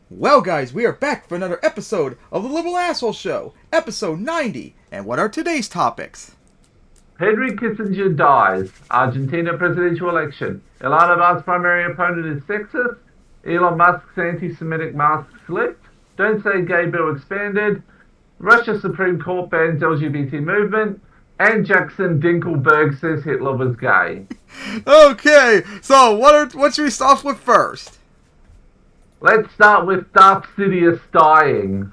Well, guys, we are back for another episode of the Liberal Asshole Show, episode 90. And what are today's topics? Henry Kissinger dies. Argentina presidential election. Elon Musk's primary opponent is sexist. Elon Musk's anti-Semitic masks lift. Don't say gay bill expanded. Russia Supreme Court bans LGBT movement. And Jackson Dinkelberg says Hitler was gay. Okay, so what should we start with first? Let's start with Darth Sidious dying.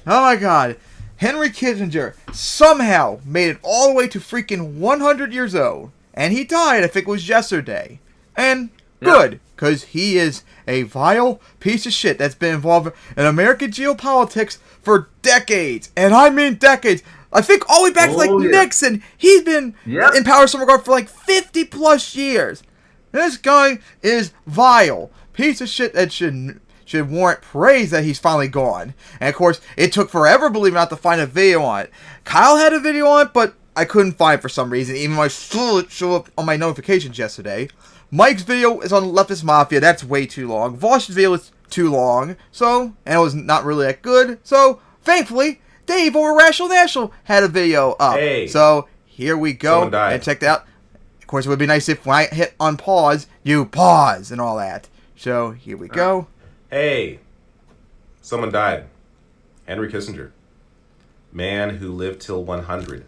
Oh my god, Henry Kissinger somehow made it all the way to freaking 100 years old. And he died, I think it was yesterday. And good, because he is a vile piece of shit that's been involved in American geopolitics for decades. And I mean decades. I think all the way back to Nixon, he's been in power in some regard for like 50 plus years. This guy is vile. Piece of shit that should warrant praise that he's finally gone. And of course, it took forever, believe it or not, to find a video on it. Kyle had a video on it, but I couldn't find it for some reason, even though I saw it show up on my notifications yesterday. Mike's video is on Leftist Mafia, that's way too long. Vosh's video is too long, and it was not really that good. So, thankfully, Dave over Rational National had a video up. Hey. So, here we go, and check that out. Of course, it would be nice if when I hit on pause, you pause and all that. So, here we go. Hey, someone died. Henry Kissinger. Man who lived till 100.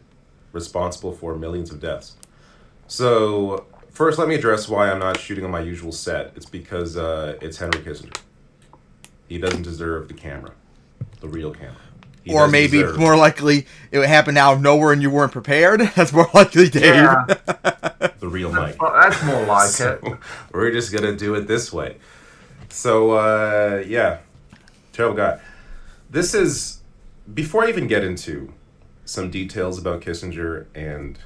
Responsible for millions of deaths. So, first let me address why I'm not shooting on my usual set. It's because it's Henry Kissinger. He doesn't deserve the camera. The real camera. Or maybe more likely it would happen out of nowhere and you weren't prepared. That's more likely, Dave. Yeah. The real Mike. That's more like it. We're just going to do it this way. So, yeah. Terrible guy. This is, before I even get into some details about Kissinger and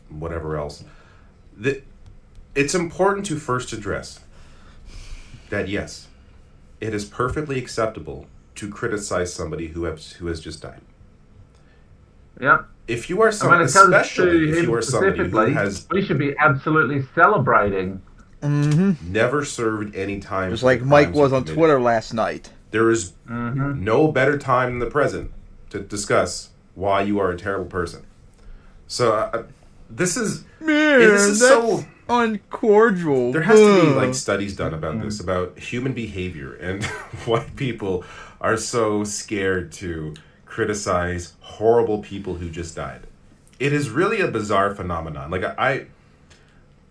whatever else, it's important to first address that, yes, it is perfectly acceptable to criticize somebody who has just died. Yeah. If you are somebody, especially if you are somebody who has, we should be absolutely celebrating. Never served any time. Just like Mike was on Twitter last night. There is no better time than the present to discuss why you are a terrible person. So this is so uncordial. There has to be like studies done about this, about human behavior, and why people are so scared to criticize horrible people who just died. It is really a bizarre phenomenon. Like I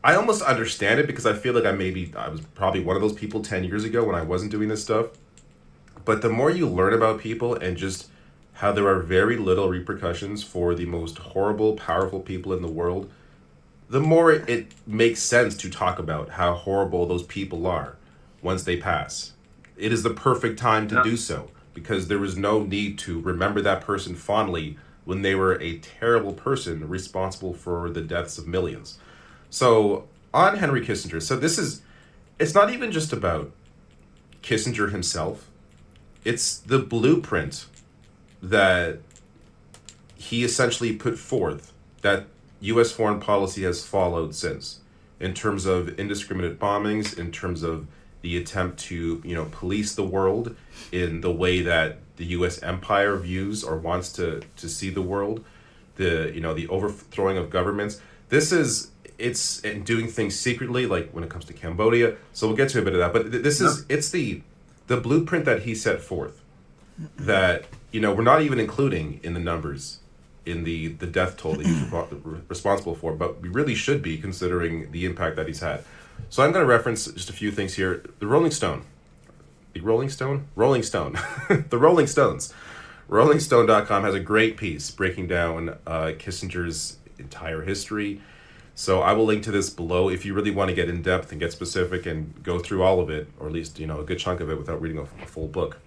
almost understand it because I feel like I was probably one of those people 10 years ago when I wasn't doing this stuff. But the more you learn about people and just how there are very little repercussions for the most horrible, powerful people in the world, the more it makes sense to talk about how horrible those people are once they pass. It is the perfect time to do so because there was no need to remember that person fondly when they were a terrible person responsible for the deaths of millions. So, on Henry Kissinger, it's not even just about Kissinger himself. It's the blueprint that he essentially put forth that U.S. foreign policy has followed since, in terms of indiscriminate bombings, in terms of the attempt to, police the world in the way that the U.S. empire views or wants to see the world, the overthrowing of governments. It's doing things secretly, like when it comes to Cambodia. So we'll get to a bit of that. But it's the blueprint that he set forth that, we're not even including in the numbers in the death toll that he's responsible for, but we really should be considering the impact that he's had. So I'm going to reference just a few things here. The Rolling Stones. The Rolling Stones. RollingStone.com has a great piece breaking down Kissinger's entire history. So I will link to this below if you really want to get in depth and get specific and go through all of it, or at least, a good chunk of it without reading a full book.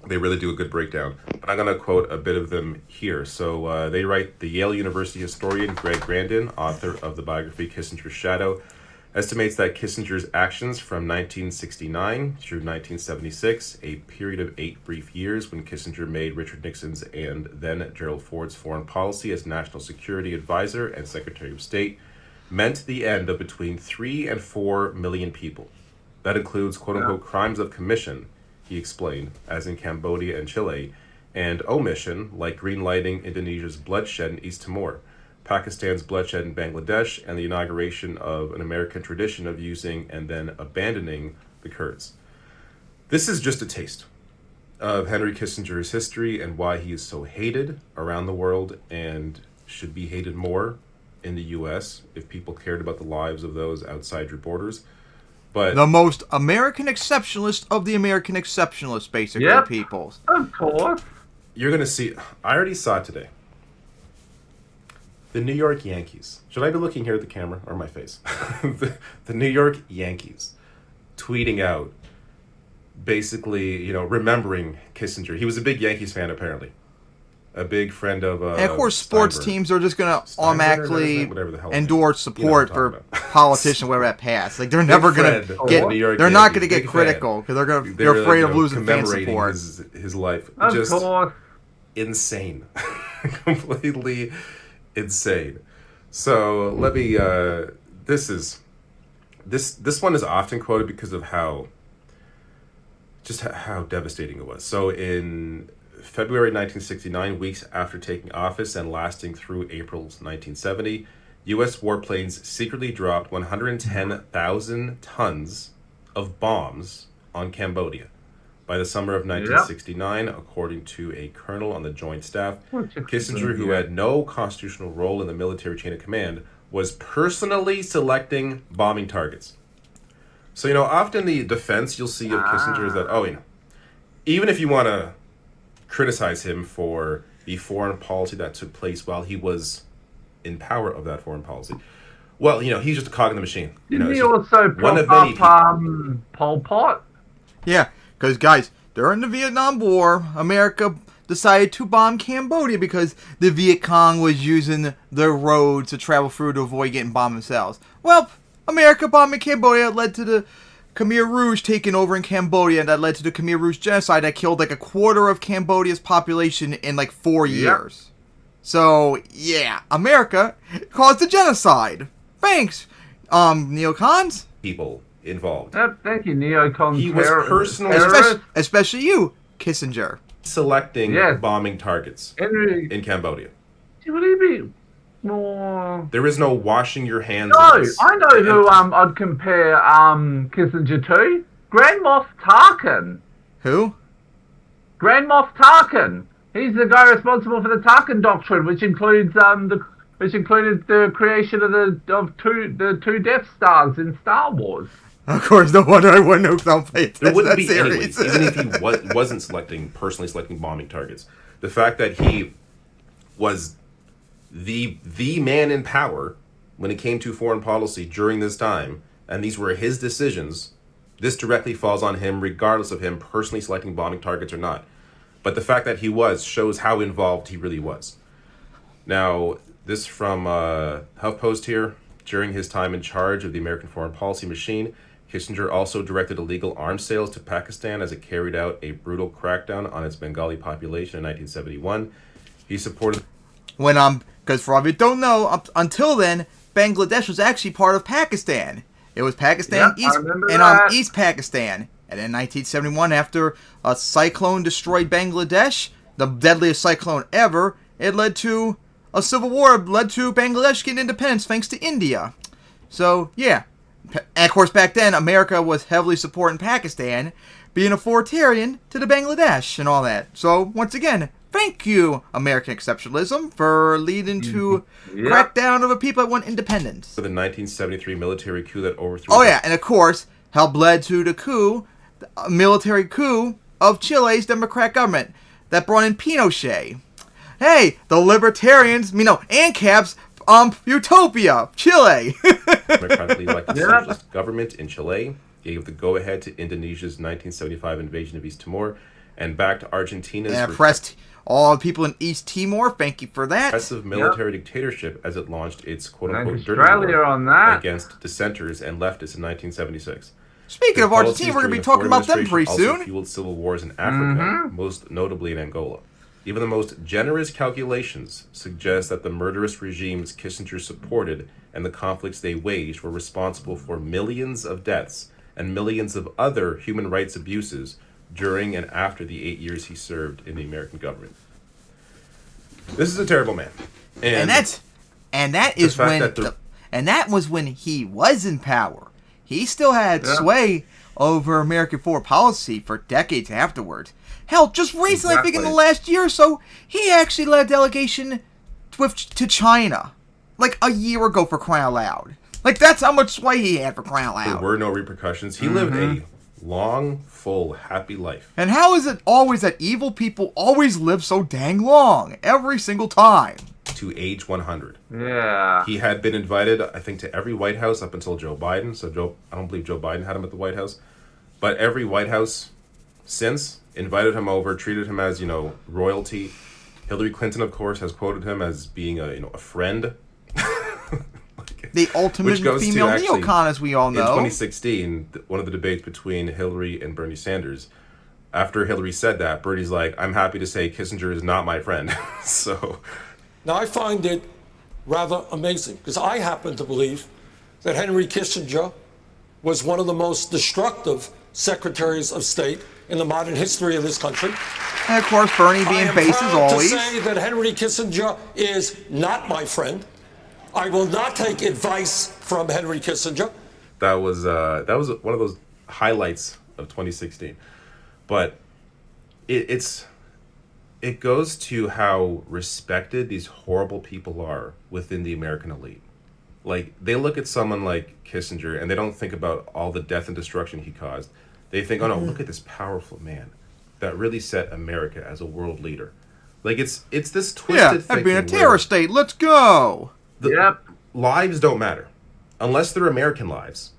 They really do a good breakdown. But I'm going to quote a bit of them here. So they write, the Yale University historian Greg Grandin, author of the biography Kissinger's Shadow, estimates that Kissinger's actions from 1969 through 1976, a period of 8 brief years when Kissinger made Richard Nixon's and then Gerald Ford's foreign policy as National Security Advisor and Secretary of State, meant the end of between 3 and 4 million people. That includes quote-unquote crimes of commission he explained, as in Cambodia and Chile, and omission, like greenlighting Indonesia's bloodshed in East Timor, Pakistan's bloodshed in Bangladesh, and the inauguration of an American tradition of using and then abandoning the Kurds. This is just a taste of Henry Kissinger's history and why he is so hated around the world and should be hated more in the U.S. if people cared about the lives of those outside your borders. But the most American exceptionalist of the American exceptionalists, basically, peoples. Of course. You're going to see... I already saw it today. The New York Yankees. Should I be looking here at the camera or my face? the New York Yankees tweeting out, basically, remembering Kissinger. He was a big Yankees fan, apparently. A big friend of and of course, sports Steinberg. teams are just going to automatically whatever the hell endorse support for about. politicians, whatever that passed. Like they're never going to get. They're not going to get critical because they're afraid of losing fan support. His life, Of just course. insane, completely insane. So let me. This one is often quoted because of how devastating it was. So in February 1969, weeks after taking office and lasting through April 1970, U.S. warplanes secretly dropped 110,000 tons of bombs on Cambodia. By the summer of 1969, according to a colonel on the Joint Staff, Kissinger, who had no constitutional role in the military chain of command, was personally selecting bombing targets. So, often the defense you'll see of Kissinger is that, even if you want to criticize him for the foreign policy that took place while he was in power of that foreign policy. Well, he's just a cog in the machine. Didn't he also prop up Pol Pot? Yeah, because, guys, during the Vietnam War, America decided to bomb Cambodia because the Viet Cong was using the roads to travel through to avoid getting bombed themselves. Well, America bombing Cambodia led to the Khmer Rouge taking over in Cambodia, and that led to the Khmer Rouge genocide that killed like a quarter of Cambodia's population in like 4 years. So, yeah, America caused the genocide. Thanks, neocons. People involved. Yep, thank you, neocons. He was personally... Especially you, Kissinger. Selecting bombing targets in Cambodia. Would he be more... There is no washing your hands. No, I know who I'd compare Kissinger to. Grand Moff Tarkin. Who? Grand Moff Tarkin. He's the guy responsible for the Tarkin Doctrine, which includes included the creation of the two Death Stars in Star Wars. Of course, no wonder I wouldn't know something. There wouldn't be anyways, even if he wasn't personally selecting bombing targets. The fact that he was the man in power when it came to foreign policy during this time, and these were his decisions, this directly falls on him regardless of him personally selecting bombing targets or not. But the fact that he shows how involved he really was. Now, this from HuffPost here. During his time in charge of the American foreign policy machine, Kissinger also directed illegal arms sales to Pakistan as it carried out a brutal crackdown on its Bengali population in 1971. He supported... Because for all of you who don't know, until then, Bangladesh was actually part of Pakistan. It was Pakistan, East Pakistan. And in 1971, after a cyclone destroyed Bangladesh, the deadliest cyclone ever, it led to a civil war, led to Bangladesh getting independence thanks to India. So, yeah. And of course, back then, America was heavily supporting Pakistan, being authoritarian to the Bangladesh and all that. So, once again, thank you, American exceptionalism, for leading to crackdown of a people that want independence. The 1973 military coup that overthrew... Oh, yeah, and of course, helped led to the coup, the military coup of Chile's democratic government that brought in Pinochet. Hey, the libertarians, ANCAP's Utopia, Chile. Democratically elected socialist government in Chile gave the go-ahead to Indonesia's 1975 invasion of East Timor and backed Argentina's... And oppressed all the people in East Timor. Thank you for that. ...aggressive military dictatorship as it launched its quote-unquote dirty war on that against dissenters and leftists in 1976. Speaking of Argentina, we're going to be talking about them pretty soon. Also fueled civil wars in Africa, most notably in Angola. Even the most generous calculations suggest that the murderous regimes Kissinger supported and the conflicts they waged were responsible for millions of deaths and millions of other human rights abuses during and after the 8 years he served in the American government. This is a terrible man. And that was when he was in power. He still had sway over American foreign policy for decades afterwards. Hell, just recently, I think in the last year or so, he actually led a delegation to China. Like a year ago, for crying out loud. Like, that's how much sway he had, for crying out loud. There were no repercussions. He lived a long, full, happy life. And how is it always that evil people always live so dang long? Every single time. To age 100. Yeah. He had been invited, I think, to every White House up until Joe Biden. So I don't believe Joe Biden had him at the White House. But every White House since invited him over, treated him as, royalty. Hillary Clinton, of course, has quoted him as being a friend. The ultimate female neocon, as we all know. In 2016, one of the debates between Hillary and Bernie Sanders, after Hillary said that, Bernie's like, I'm happy to say Kissinger is not my friend. So... Now, I find it rather amazing because I happen to believe that Henry Kissinger was one of the most destructive secretaries of state in the modern history of this country. And, of course, Bernie being based as always. I am proud to say that Henry Kissinger is not my friend. I will not take advice from Henry Kissinger. That was one of those highlights of 2016. But it goes to how respected these horrible people are within the American elite. Like, they look at someone like Kissinger and they don't think about all the death and destruction he caused. They think, oh no, look at this powerful man that really set America as a world leader. Like, it's this twisted thing. Yeah, being a terror state, let's go. Lives don't matter. Unless they're American lives.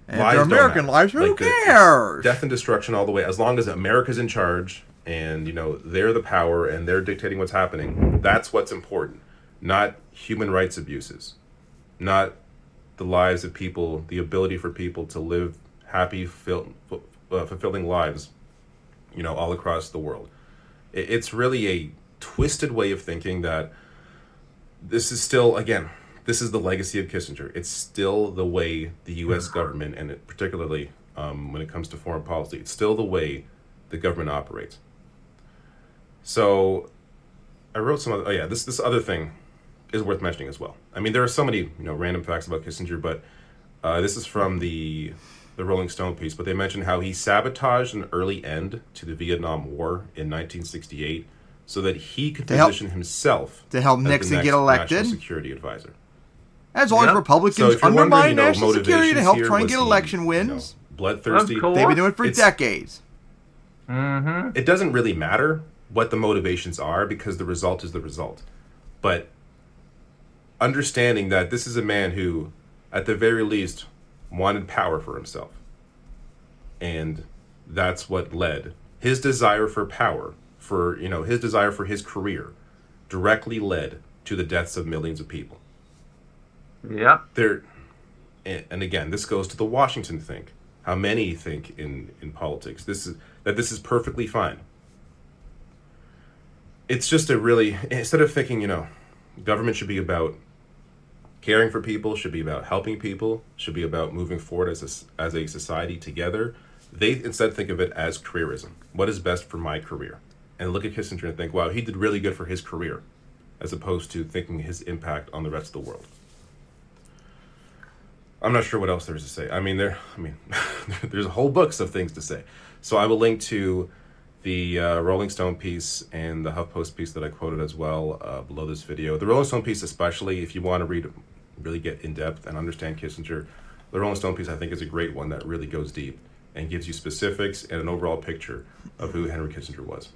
And if they're American lives, who cares? Death and destruction all the way. As long as America's in charge and, they're the power and they're dictating what's happening, that's what's important. Not human rights abuses. Not the lives of people, the ability for people to live happy, fulfilling lives, all across the world. It's really a twisted way of thinking that this is still, again, this is the legacy of Kissinger. It's still the way the U.S. government, and particularly when it comes to foreign policy, it's still the way the government operates. So I wrote some other, this other thing is worth mentioning as well. I mean, there are so many, random facts about Kissinger, but this is from the Rolling Stone piece, but they mentioned how he sabotaged an early end to the Vietnam War in 1968 so that he could position himself to help Nixon get elected national security advisor. As long as Republicans undermine national security to help try and get election wins. Bloodthirsty. They've been doing it for decades. Mm-hmm. It doesn't really matter what the motivations are because the result is the result. But understanding that this is a man who, at the very least, wanted power for himself. And that's what led his desire for power, for his desire for his career, directly led to the deaths of millions of people. Yeah. And again, this goes to the Washington thing. How many think in politics this is perfectly fine. It's just instead of thinking, government should be about caring for people, should be about helping people, should be about moving forward as a society together, they instead think of it as careerism. What is best for my career? And look at Kissinger and think, wow, he did really good for his career, as opposed to thinking his impact on the rest of the world. I'm not sure what else there is to say. There's whole books of things to say. So I will link to the Rolling Stone piece and the HuffPost piece that I quoted as well below this video. The Rolling Stone piece especially, if you want to really get in depth and understand Kissinger, the Rolling Stone piece I think is a great one that really goes deep and gives you specifics and an overall picture of who Henry Kissinger was.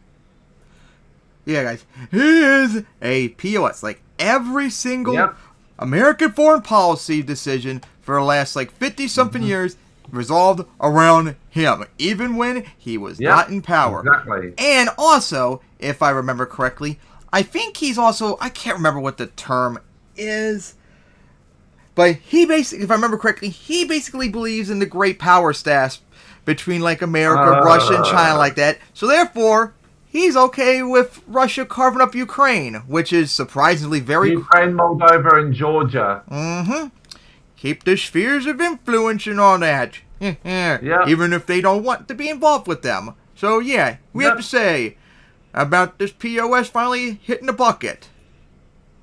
Yeah, guys, he is a POS. Like, every single American foreign policy decision for the last 50-something years resolved around him, even when he was not in power. Exactly. And also, if I remember correctly, I think he's also, I can't remember what the term is, but he basically, if I remember correctly, he basically believes in the great power staff between America, Russia, and China like that. So therefore, he's okay with Russia carving up Ukraine, which is surprisingly very... Ukraine, Moldova, and Georgia. Mm-hmm. Keep the spheres of influence and all that. Even if they don't want to be involved with them. So yeah, we have to say about this POS finally hitting the bucket.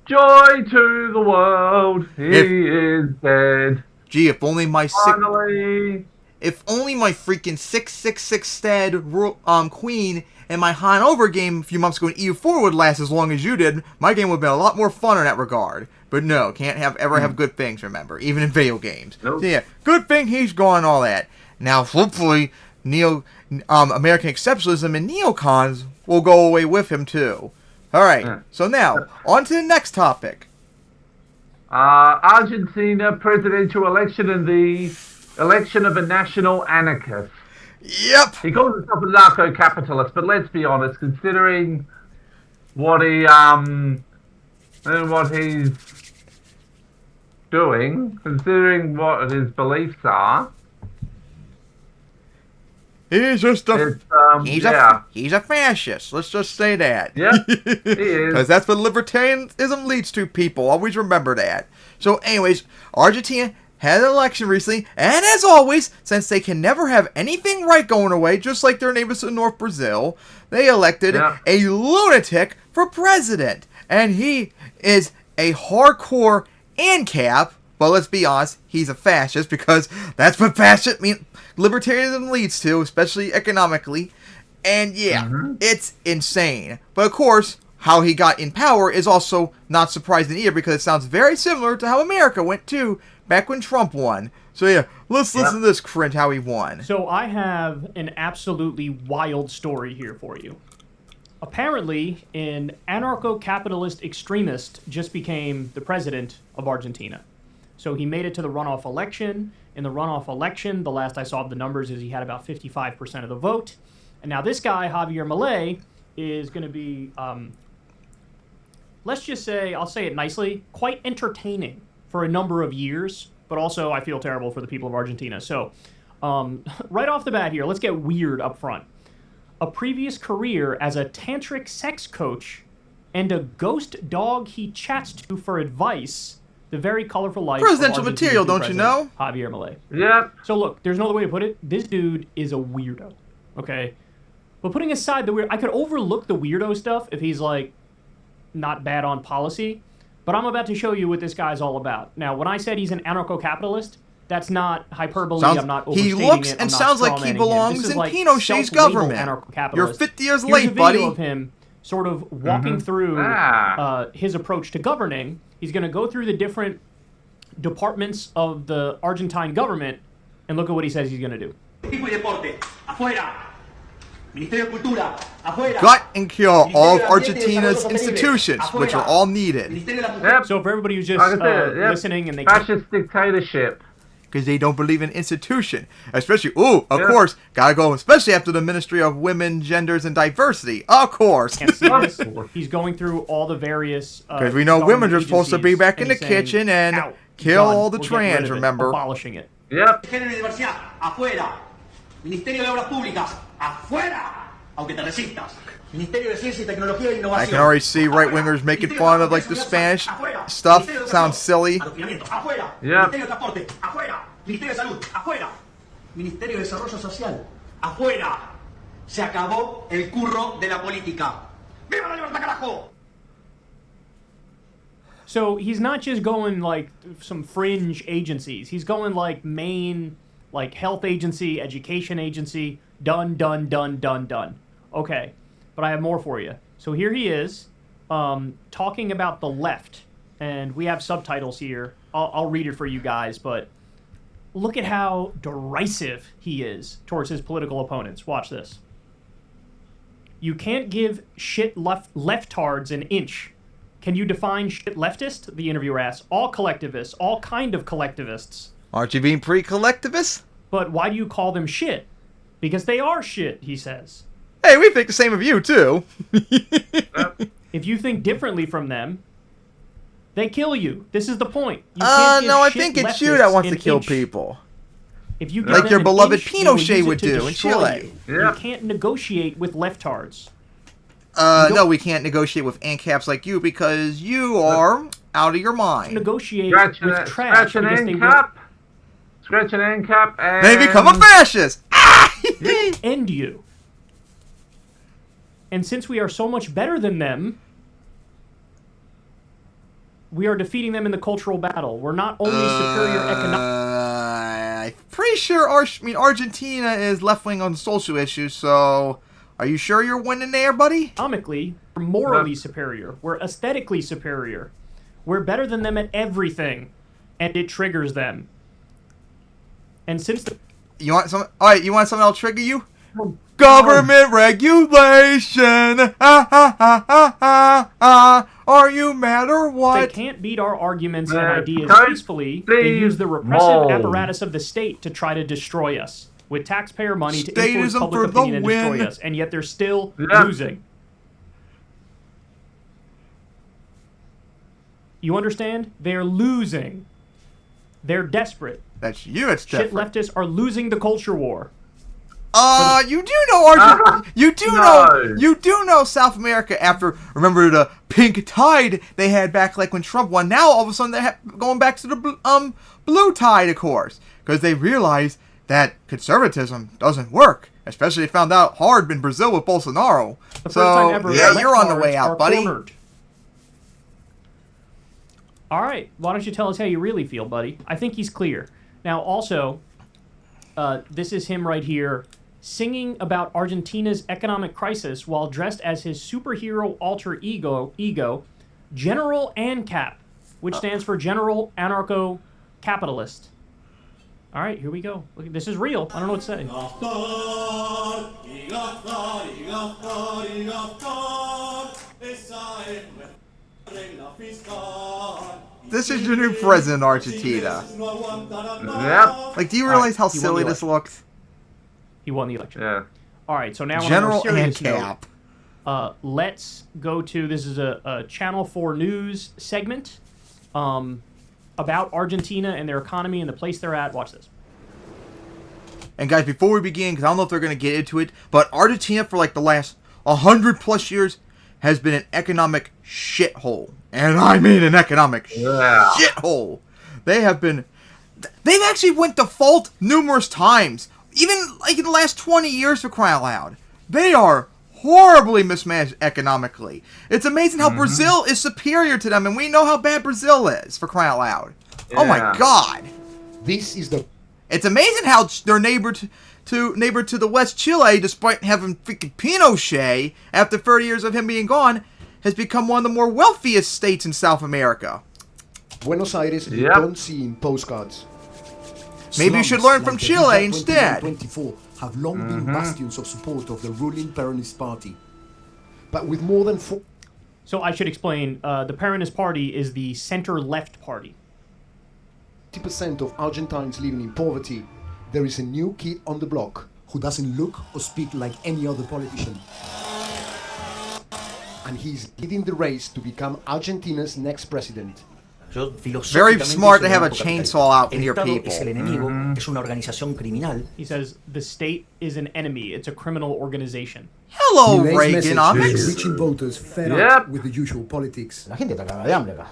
Joy to the world, he is dead. Gee, if only my Finally. if only my freaking 666 stad queen and my Han over game a few months ago in EU4 would last as long as you did, my game would have been a lot more fun in that regard. But no, can't ever have good things, remember, even in video games. Nope. So yeah, good thing he's gone, all that. Now, hopefully, American exceptionalism and neocons will go away with him, too. Alright, so now, on to the next topic. Argentina presidential election and the election of a national anarchist. Yep! He calls himself a narco-capitalist, but let's be honest, considering what he's doing, considering what his beliefs are, he's just a he's a fascist. Let's just say that. Yeah, he is. Because that's what libertarianism leads to, people. Always remember that. So, anyways, Argentina had an election recently, and as always, since they can never have anything right going away, just like their neighbors in North Brazil, they elected a lunatic for president. And he is a hardcore ANCAP, but let's be honest, he's a fascist, because that's what fascist libertarianism leads to, especially economically. And yeah, it's insane. But of course, how he got in power is also not surprising either, because it sounds very similar to how America went too, back when Trump won. So yeah, let's listen to this cringe how he won. So I have an absolutely wild story here for you. Apparently, an anarcho-capitalist extremist just became the president of Argentina. So he made it to the runoff election. In the runoff election, the last I saw of the numbers is he had about 55% of the vote. And now this guy, Javier Milei, is going to be, let's just say, I'll say it nicely, quite entertaining for a number of years. But also, I feel terrible for the people of Argentina. So, right off the bat here, let's get weird up front. A previous career as a tantric sex coach and a ghost dog he chats to for advice, the very colorful life presidential of material, don't you know? Javier Milei. Yep. So look, there's no other way to put it. This dude is a weirdo, okay? But putting aside the weird, I could overlook the weirdo stuff if he's like not bad on policy, but I'm about to show you what this guy's all about. Now, when I said he's an anarcho-capitalist, that's not hyperbole. I'm not overstating he looks it. and sounds like he belongs in Pinochet's government. You're 50 years late, buddy. Here's a video of him sort of walking through his approach to governing. He's going to go through the different departments of the Argentine government, and look at what he says he's going to do. Gut and kill all of Argentina's institutions, which are all needed. Yep. So for everybody who's just listening and they fascist dictatorship. Because they don't believe in institution. Especially, of course, gotta go, especially after the Ministry of Women, Genders, and Diversity. Of course. Can't see this. He's going through all the various... Because we know women are supposed to be back in the kitchen and kill all the trans, remember? Abolishing it. Yep. I can already see right-wingers making fun of, like, the Spanish stuff. Sounds silly. Yeah. Ministerio de Salud, afuera. Ministerio de Desarrollo Social, afuera. Se acabó el curro de la política. ¡Viva la libertad, carajo! So he's not just going like some fringe agencies. He's going like main, like health agency, education agency. Done. Okay, but I have more for you. So here he is, talking about the left, and we have subtitles here. I'll read it for you guys, but look at how derisive he is towards his political opponents. Watch this. You can't give shit leftards an inch. Can you define shit leftist? The interviewer asks. All collectivists, all kind of collectivists. Aren't you being pre-collectivist? But why do you call them shit? Because they are shit, he says. Hey, we think the same of you, too. If you think differently from them, they kill you. This is the point. You can't give no, I shit think it's you that wants to kill people. If you like your beloved inch, Pinochet would do in Chile. You can't negotiate with leftards. No, we can't negotiate with ANCAPs like you because you are out of your mind. Negotiate Scratch with an trash because they ANCAP. Scratch an end cap and... They become a fascist! End you. And since we are so much better than them, we are defeating them in the cultural battle. We're not only superior economically. I'm pretty sure Argentina is left-wing on social issues, so are you sure you're winning there, buddy? We're morally superior. We're aesthetically superior. We're better than them at everything, and it triggers them. And since the... You want some? All right, you want something that'll trigger you? Government regulation. Are you mad or what? They can't beat our arguments and ideas Don't peacefully. They use the repressive apparatus of the state to try to destroy us with taxpayer money to influence Statism public for the opinion and destroy win. us, and yet they're still Yeah. losing. You understand? They're losing. They're desperate. That's you. It's Shit different. leftists are losing the culture war. You do know Argentina. You do No. know. You do know South America. After remember the pink tide they had back like when Trump won. Now all of a sudden they're going back to the blue tide, of course, because they realized that conservatism doesn't work. Especially they found out hard in Brazil with Bolsonaro. The first So time ever, yeah, the you're on the leftards way out, are buddy. cornered. All right, why don't you tell us how you really feel, buddy? I think he's clear. Now, also, this is him right here singing about Argentina's economic crisis while dressed as his superhero alter ego, General ANCAP, which stands for General Anarcho-Capitalist. All right, here we go. Look, this is real. I don't know what to say. This is your new president, Argentina. Yep. Like, do you realize how he won silly the this looks? He won the election. Yeah. All right, so now General on a more serious ANCAP. note, let's go to, this is a Channel 4 news segment about Argentina and their economy and the place they're at. Watch this. And guys, before we begin, because I don't know if they're going to get into it, but Argentina for like the last 100 plus years has been an economic shithole. And I mean an economic shithole. They've actually went default numerous times. Even like in the last 20 years, for crying out loud. They are horribly mismanaged economically. It's amazing how Brazil is superior to them, and we know how bad Brazil is, for crying out loud. Oh my Yeah. god. This is the It's amazing how their neighbor to the west, Chile, despite having freaking Pinochet, after 30 years of him being gone, has become one of the more wealthiest states in South America. Buenos Aires you Yep. don't see in postcards. Maybe you should learn from Chile instead. 24 have long been bastions of support of the ruling Peronist party. But with more than 40% So I should explain, the Peronist Party is the center-left party. of Argentines living in poverty, there is a new kid on the block. Who doesn't look or speak like any other politician. And he's leading the race to become Argentina's next president. Very smart to have a chainsaw out for your people. He says, the state is an enemy. It's a criminal organization. Hello, Milei's message is Reaganomics. reaching voters fed Yep. up with the usual politics. La gente está cagada de hambre acá.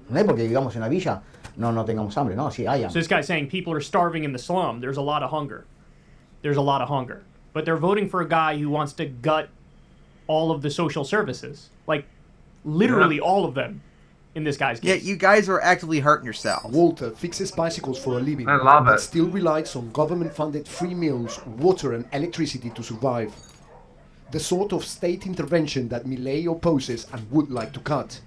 No es porque vivamos en la villa, no tengamos hambre, no, sí hay So hambre. this guy's saying people are starving in the slum. There's a lot of hunger. There's a lot of hunger. But they're voting for a guy who wants to gut all of the social services. Like, literally all of them in this guy's Yeah, case. you guys are actively hurting yourselves. Walter fixes bicycles for a living, I love but it. still relies on government-funded free meals, water and electricity to survive. The sort of state intervention that Milei opposes and would like to cut.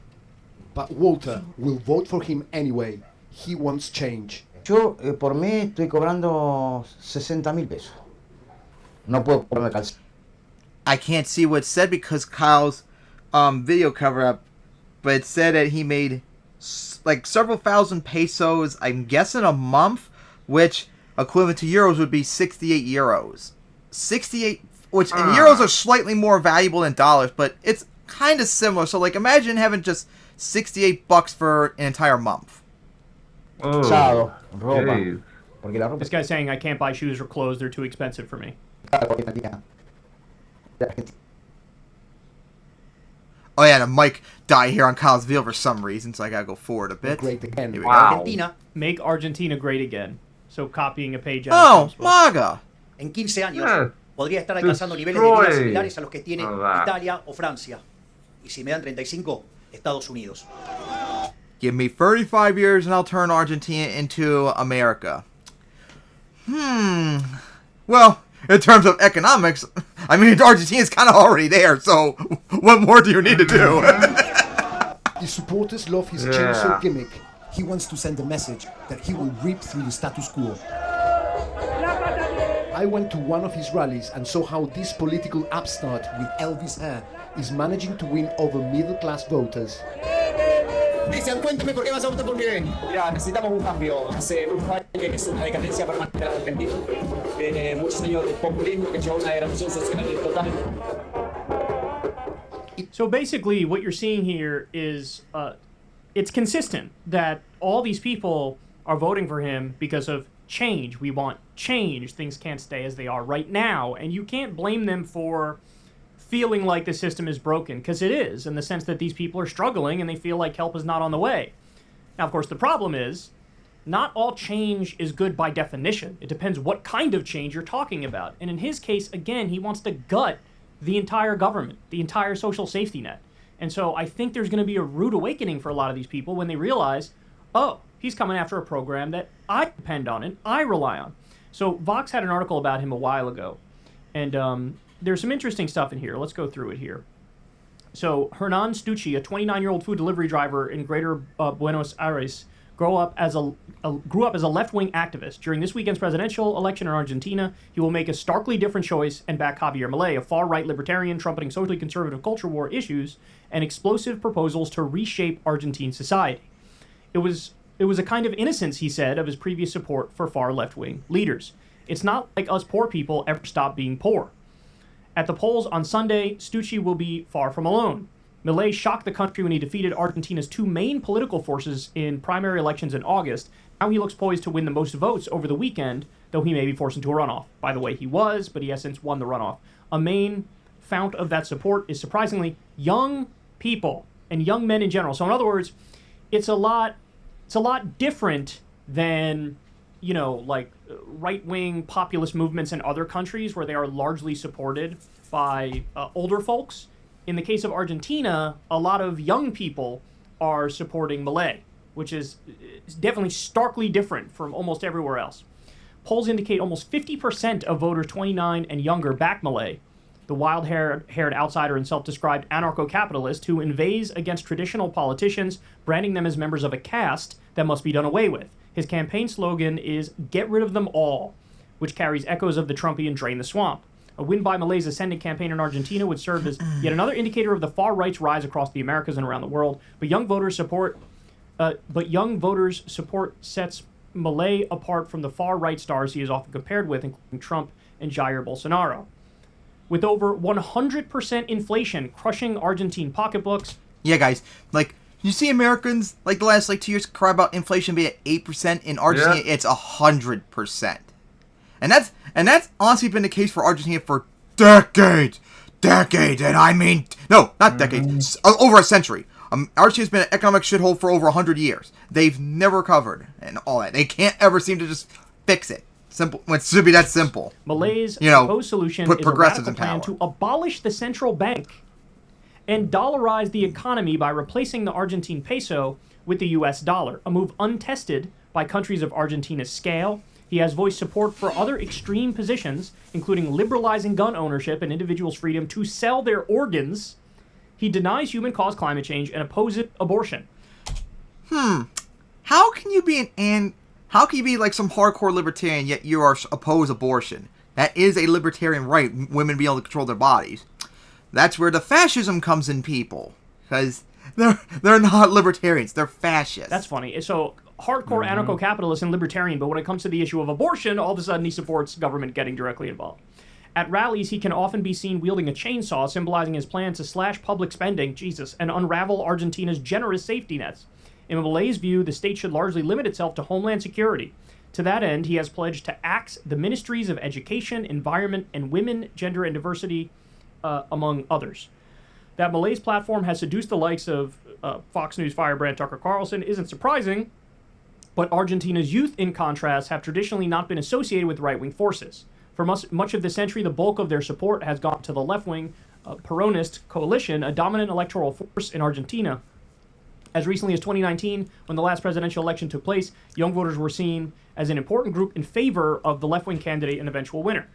But Walter will vote for him anyway. He wants change. Yo, por mes, estoy cobrando 60.000 pesos. No puedo comprarme calzado. I can't see what's said because Kyle's video cover up, but it said that he made like several thousand pesos, I'm guessing a month, which equivalent to euros would be 68 euros. 68, which in euros are slightly more valuable than dollars, but it's kind of similar. So like imagine having just $68 for an entire month. Calzado, ropa. Jeez. Porque la ropa This guy's saying I can't buy shoes or clothes. They're too expensive for me. es cara porque Argentina- Argentina. Oh yeah, the mic died here on Kyle's video for some reason, so I gotta go forward a bit. Great again. Here we Wow. go. Make Argentina great again. So copying a page out of Trump's book. MAGA. En 15 años Yes. podría estar alcanzando niveles de vida Destroy similares a los que tiene all that. Italia o Francia. Y si me dan 35, Estados Unidos. Give me 35 years and I'll turn Argentina into America. Well, in terms of economics, I mean, Argentina's kind of already there, so what more do you need to do? The supporters love his Yeah. chainsaw gimmick. He wants to send a message that he will rip through the status quo. I went to one of his rallies and saw how this political upstart with Elvis hair. is managing to win over middle-class voters. Cristian, cuéntame por qué vas a votar por mi ley. Mira, necesitamos un cambio. Hace un año que es una decadencia permanente de la Argentina. Muchos años de populismo que llevó a una degradación social total. So basically, what you're seeing here is it's consistent that all these people are voting for him because of change. We want change. Things can't stay as they are right now. And you can't blame them for feeling like the system is broken, because it is, in the sense that these people are struggling and they feel like help is not on the way. Now, of course, the problem is not all change is good by definition. It depends what kind of change you're talking about. And in his case, again, he wants to gut the entire government, the entire social safety net. And so I think there's going to be a rude awakening for a lot of these people when they realize, oh, he's coming after a program that I depend on and I rely on. So Vox had an article about him a while ago. And there's some interesting stuff in here. Let's go through it here. So Hernan Stucci, a 29-year-old food delivery driver in Greater Buenos Aires, grew up as a left-wing activist. During this weekend's presidential election in Argentina, he will make a starkly different choice and back Javier Milei, a far-right libertarian trumpeting socially conservative culture war issues and explosive proposals to reshape Argentine society. It was a kind of innocence, he said, of his previous support for far left-wing leaders. It's not like us poor people ever stop being poor. At the polls on Sunday, Stucci will be far from alone. Milei shocked the country when he defeated Argentina's two main political forces in primary elections in August. Now he looks poised to win the most votes over the weekend, though he may be forced into a runoff. By the way, he was, but he has since won the runoff. A main fount of that support is surprisingly young people and young men in general. So in other words, it's a lot different than, you know, like right-wing populist movements in other countries where they are largely supported by older folks. In the case of Argentina, a lot of young people are supporting Milei, which is definitely starkly different from almost everywhere else. Polls indicate almost 50% of voters 29 and younger back Milei, the wild-haired outsider and self-described anarcho-capitalist who inveighs against traditional politicians, branding them as members of a caste that must be done away with. His campaign slogan is "Get rid of them all," which carries echoes of the Trumpian "Drain the swamp." A win by Milei's ascendant campaign in Argentina would serve as yet another indicator of the far right's rise across the Americas and around the world. But young voters' support sets Milei apart from the far right stars he is often compared with, including Trump and Jair Bolsonaro. With over 100% inflation crushing Argentine pocketbooks. Yeah, guys, like, you see Americans, like, the last, 2 years cry about inflation being at 8%. In Argentina, It's 100%. And that's honestly been the case for Argentina for decades. And I mean, no, not decades, over a century. Argentina's been an economic shithole for over 100 years. They've never recovered and all that. They can't ever seem to just fix it. Simple. It should be that simple. Milei's proposed solution is a radical plan to abolish the central bank and dollarize the economy by replacing the Argentine peso with the U.S. dollar, a move untested by countries of Argentina's scale. He has voiced support for other extreme positions, including liberalizing gun ownership and individuals' freedom to sell their organs. He denies human-caused climate change and opposes abortion. How can you be like some hardcore libertarian yet you are oppose abortion? That is a libertarian right, women being able to control their bodies. That's where the fascism comes in, people, because they're not libertarians, they're fascists. That's funny. So hardcore anarcho-capitalist and libertarian, but when it comes to the issue of abortion, all of a sudden he supports government getting directly involved. At rallies, he can often be seen wielding a chainsaw, symbolizing his plan to slash public spending, and unravel Argentina's generous safety nets. In Milei's view, the state should largely limit itself to homeland security. To that end, he has pledged to axe the ministries of education, environment, and women, gender, and diversity, among others. That Milei's platform has seduced the likes of Fox News firebrand Tucker Carlson isn't surprising, But Argentina's youth, in contrast, have traditionally not been associated with right-wing forces. For much of the century, the bulk of their support has gone to the left-wing Peronist coalition, a dominant electoral force in Argentina. As recently as 2019, when the last presidential election took place, young voters were seen as an important group in favor of the left-wing candidate and eventual winner.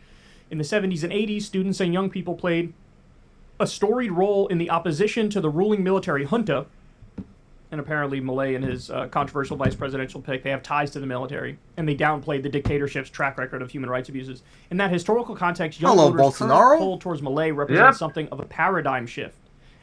In the 70s and 80s, students and young people played a storied role in the opposition to the ruling military junta. And apparently Milei and his controversial vice presidential pick, they have ties to the military, and they downplayed the dictatorship's track record of human rights abuses. In that historical context, young voters' current poll towards Milei represents something of a paradigm shift.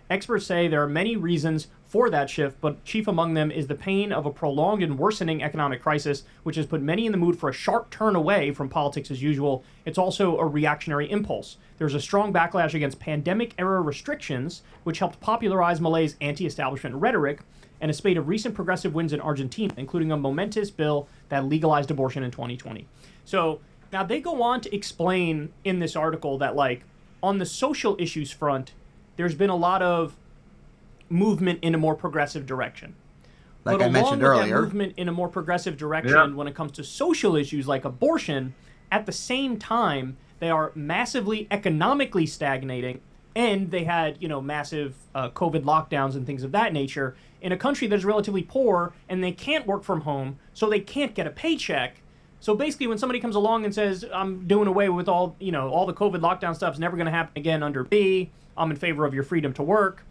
Experts say there are many reasons for that shift, but chief among them is the pain of a prolonged and worsening economic crisis, which has put many in the mood for a sharp turn away from politics as usual. It's also a reactionary impulse. There's a strong backlash against pandemic-era restrictions, which helped popularize Milei's anti-establishment rhetoric, and a spate of recent progressive wins in Argentina, including a momentous bill that legalized abortion in 2020. So now they go on to explain in this article that, like, on the social issues front, there's been a lot of movement in a more progressive direction. Like but I mentioned along with earlier, that movement in a more progressive direction when it comes to social issues like abortion, at the same time, they are massively economically stagnating, and they had, massive COVID lockdowns and things of that nature in a country that is relatively poor, and they can't work from home, so they can't get a paycheck. So basically, when somebody comes along and says, I'm doing away with all the COVID lockdown stuff's never going to happen again under me, I'm in favor of your freedom to work,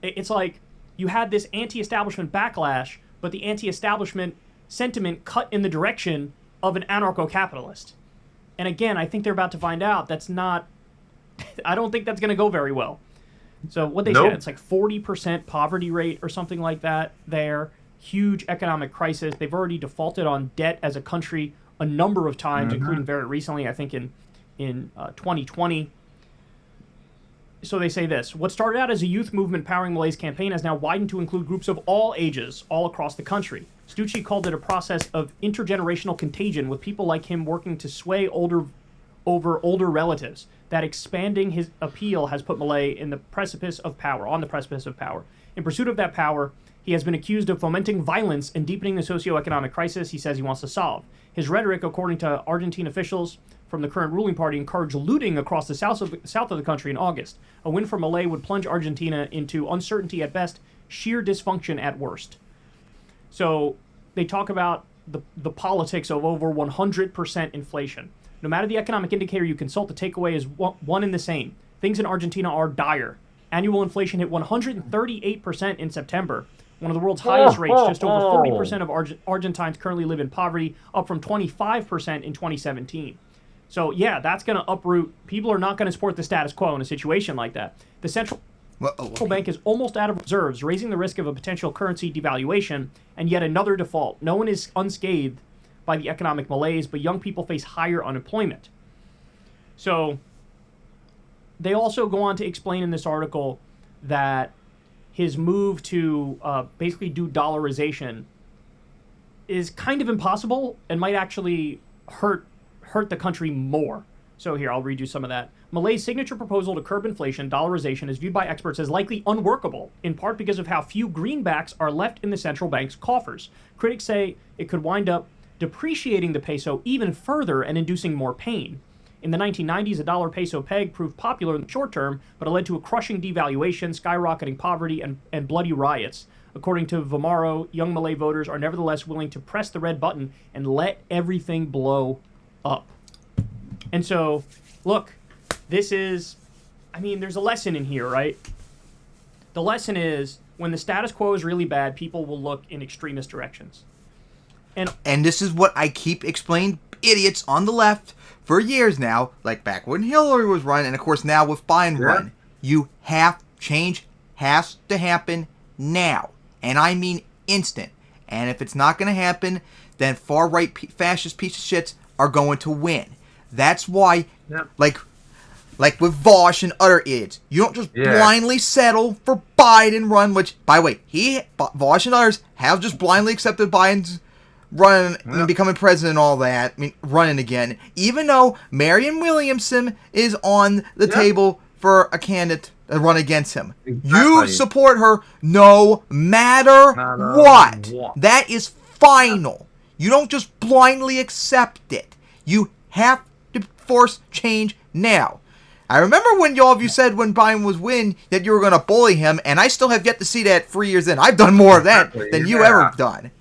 it's like you had this anti-establishment backlash, but the anti-establishment sentiment cut in the direction of an anarcho-capitalist. And again, I think they're about to find out that's not, I don't think that's going to go very well. So what they said, it's like 40% poverty rate or something like that there. Huge economic crisis. They've already defaulted on debt as a country a number of times, including very recently, I think in 2020. So they say this: what started out as a youth movement powering Milei's campaign has now widened to include groups of all ages all across the country. Stucci called it a process of intergenerational contagion, with people like him working to sway over older relatives. That expanding his appeal has put Milei on the precipice of power. In pursuit of that power, he has been accused of fomenting violence and deepening the socioeconomic crisis he says he wants to solve. His rhetoric, according to Argentine officials from the current ruling party, encouraged looting across the south of the country in August. A win for Milei would plunge Argentina into uncertainty at best, sheer dysfunction at worst. So they talk about the politics of over 100% inflation. No matter the economic indicator you consult, the takeaway is one and the same. Things in Argentina are dire. Annual inflation hit 138% in September, one of the world's highest rates. Just over 40% of Argentines currently live in poverty, up from 25% in 2017. So yeah, that's going to uproot. People are not going to support the status quo in a situation like that. The central bank is almost out of reserves, raising the risk of a potential currency devaluation, and yet another default. No one is unscathed by the economic malaise, but young people face higher unemployment. So they also go on to explain in this article that his move to basically do dollarization is kind of impossible and might actually hurt the country more. So here, I'll read you some of that. Milei's signature proposal to curb inflation, dollarization, is viewed by experts as likely unworkable, in part because of how few greenbacks are left in the central bank's coffers. Critics say it could wind up depreciating the peso even further and inducing more pain. In the 1990s, a dollar peso peg proved popular in the short term, but it led to a crushing devaluation, skyrocketing poverty, and bloody riots. According to Vomaro, young Milei voters are nevertheless willing to press the red button and let everything blow up. And so, look, this is, there's a lesson in here, right? The lesson is, when the status quo is really bad, people will look in extremist directions. And this is what I keep explaining idiots on the left for years now, like back when Hillary was running, and of course now with Biden running. Change has to happen now. And I mean instant. And if it's not going to happen, then far-right fascist piece of shits are going to win. That's why, like with Vosh and other idiots, you don't just blindly settle for Biden run, which, by the way, Vosh and others have just blindly accepted Biden's run and becoming president and all that. Running again. Even though Marianne Williamson is on the table for a candidate to run against him. Exactly. You support her no matter what. That is final. You don't just blindly accept it. You have to force change now. I remember when all of you said when Biden was win that you were going to bully him, and I still have yet to see that 3 years in. I've done more of that than you ever done.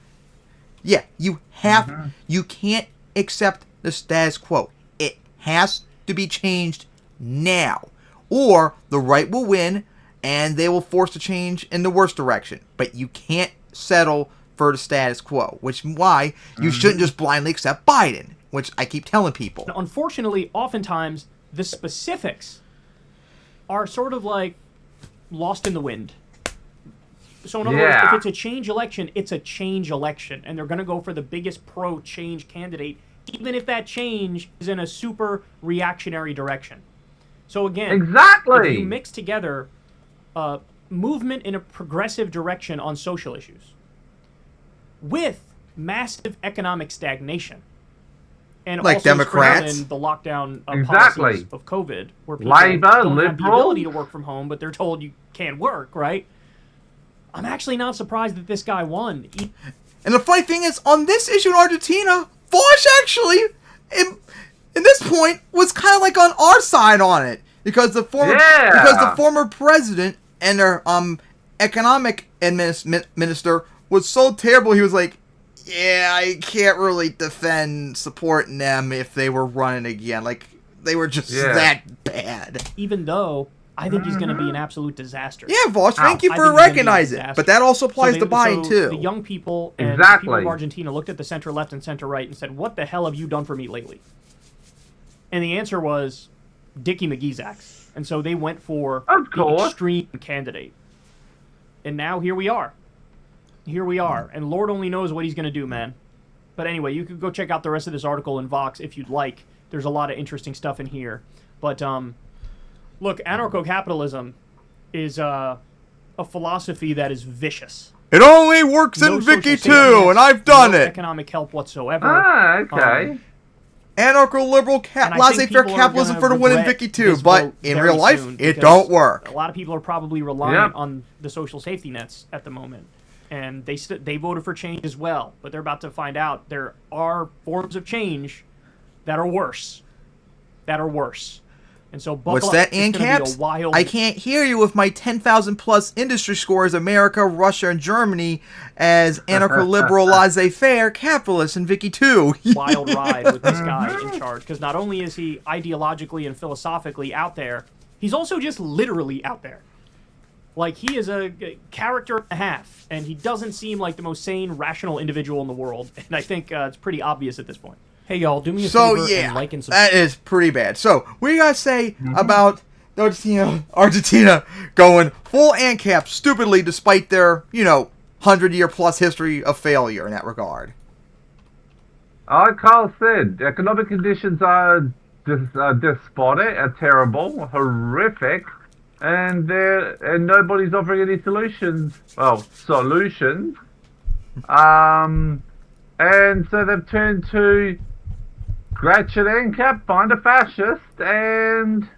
Yeah, you have, you can't accept the status quo. It has to be changed now, or the right will win, and they will force a change in the worst direction. But you can't settle for the status quo, which is why you shouldn't just blindly accept Biden, which I keep telling people. Unfortunately, oftentimes, the specifics are sort of like lost in the wind. So in other words, if it's a change election, it's a change election, and they're going to go for the biggest pro-change candidate, even if that change is in a super reactionary direction. So again, if you mix together movement in a progressive direction on social issues with massive economic stagnation, and like also Democrats, in the lockdown policies of COVID, where people Labor, don't have the liberal ability to work from home, but they're told you can't work, right? I'm actually not surprised that this guy won. And the funny thing is, on this issue in Argentina, Bosch actually, in this point, was kind of like on our side on it, because the former president and their economic minister was so terrible. He was like, yeah, I can't really defend supporting them if they were running again. Like, they were just that bad. Even though I think he's going to be an absolute disaster. Yeah, Voss, thank you for recognizing it. But that also applies to Biden, too. The young people and the people of Argentina looked at the center-left and center-right and said, what the hell have you done for me lately? And the answer was Dickie McGee's axe. And so they went for the extreme candidate. And now here we are. Here we are. And Lord only knows what he's going to do, man. But anyway, you could go check out the rest of this article in Vox if you'd like. There's a lot of interesting stuff in here. But, look, anarcho-capitalism is a philosophy that is vicious. It only works in Vicky too, and I've done it. Economic help whatsoever. Ah, okay. Anarcho-liberal laissez-faire capitalism for the win in Vicky too, but in real life, it don't work. A lot of people are probably reliant on the social safety nets at the moment. And they voted for change as well, but they're about to find out there are forms of change that are worse. And so what's that, ANCAPs? I can't hear you with my 10,000 plus industry scores, America, Russia, and Germany as anarcho-liberal laissez-faire capitalists in Vicky 2. Wild ride with this guy in charge, because not only is he ideologically and philosophically out there, he's also just literally out there. Like, he is a character and a half, and he doesn't seem like the most sane, rational individual in the world. And I think it's pretty obvious at this point. Hey, y'all, do me a favor and like and subscribe. That is pretty bad. So, what do you guys say about Argentina going full ANCAP stupidly despite their, 100-year-plus history of failure in that regard? Carl said, economic conditions are despotic, are terrible, horrific. And nobody's offering any solutions. Well, solutions. And so they've turned to Gretchen ANCAP, find a fascist, and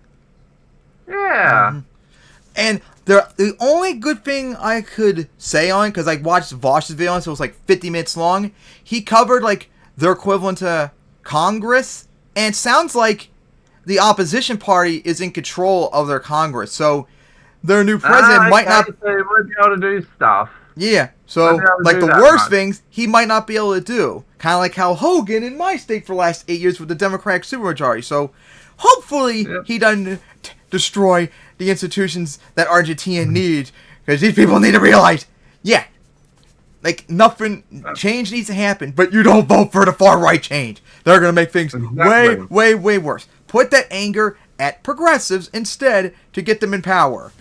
And the only good thing I could say on it, because I watched Vosh's video, so it was like 50 minutes long. He covered like their equivalent to Congress, and it sounds like the opposition party is in control of their Congress, so their new president might not be able to do stuff. Yeah, so like the worst things he might not be able to do, kind of like how Hogan in my state for the last 8 years with the Democratic supermajority. So hopefully he doesn't destroy the institutions that Argentina needs, because these people need to realize, like change needs to happen, but you don't vote for the far right change. They're gonna make things way worse. Put that anger at progressives instead to get them in power.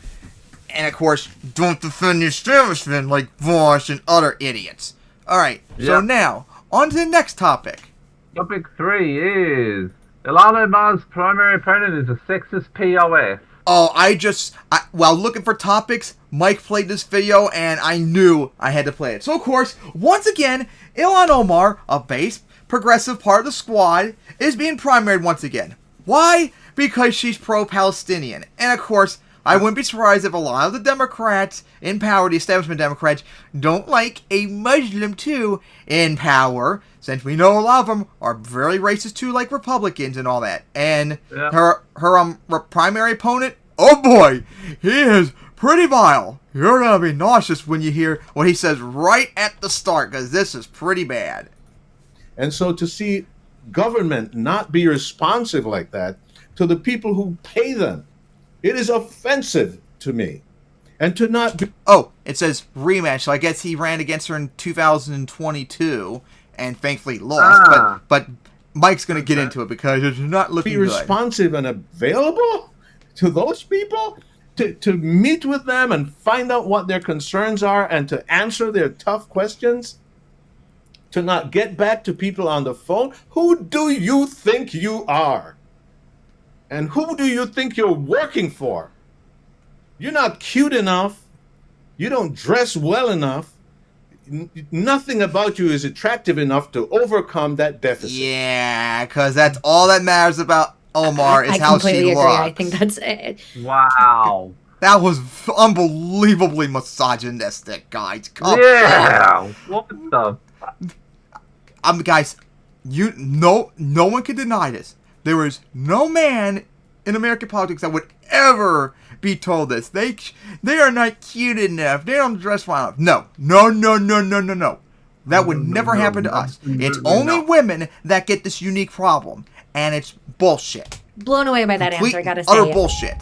And of course, don't defend the establishment like Vosh and other idiots. Alright, so now, on to the next topic. Topic 3 is Ilhan Omar's primary opponent is a sexist POS. Oh, while looking for topics, Mike played this video and I knew I had to play it. So of course, once again, Ilhan Omar, a base progressive part of the squad, is being primaried once again. Why? Because she's pro-Palestinian. And of course, I wouldn't be surprised if a lot of the Democrats in power, the establishment Democrats, don't like a Muslim too in power, since we know a lot of them are very racist too, like Republicans and all that. And her primary opponent, oh boy, he is pretty vile. You're gonna be nauseous when you hear what he says right at the start, because this is pretty bad. And so to see government not be responsive like that to the people who pay them, it is offensive to me. And to not be... Oh, it says rematch, so I guess he ran against her in 2022 and thankfully lost. But Mike's going to get into it because it's not looking good. Be responsive and available to those people, to meet with them and find out what their concerns are and to answer their tough questions, to not get back to people on the phone. Who do you think you are? And who do you think you're working for? You're not cute enough. You don't dress well enough. Nothing about you is attractive enough to overcome that deficit. Yeah, because that's all that matters about Omar is I how she completely looks. agree. I think that's it. Wow. That was unbelievably misogynistic, guys. Yeah. What the? Guys, no one can deny this. There is no man in American politics that would ever be told this. They are not cute enough. They don't dress well enough. No. That would never happen to us. It's only women that get this unique problem, and it's bullshit. Blown away by that Complete, answer, I gotta say. utter bullshit.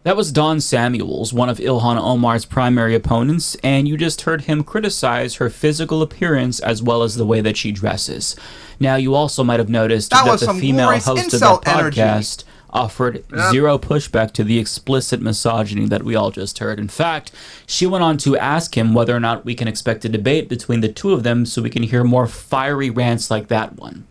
That was Dawn Samuels, one of Ilhan Omar's primary opponents, and you just heard him criticize her physical appearance as well as the way that she dresses. Now, you also might have noticed that the female host of that podcast offered zero pushback to the explicit misogyny that we all just heard. In fact, she went on to ask him whether or not we can expect a debate between the two of them so we can hear more fiery rants like that one.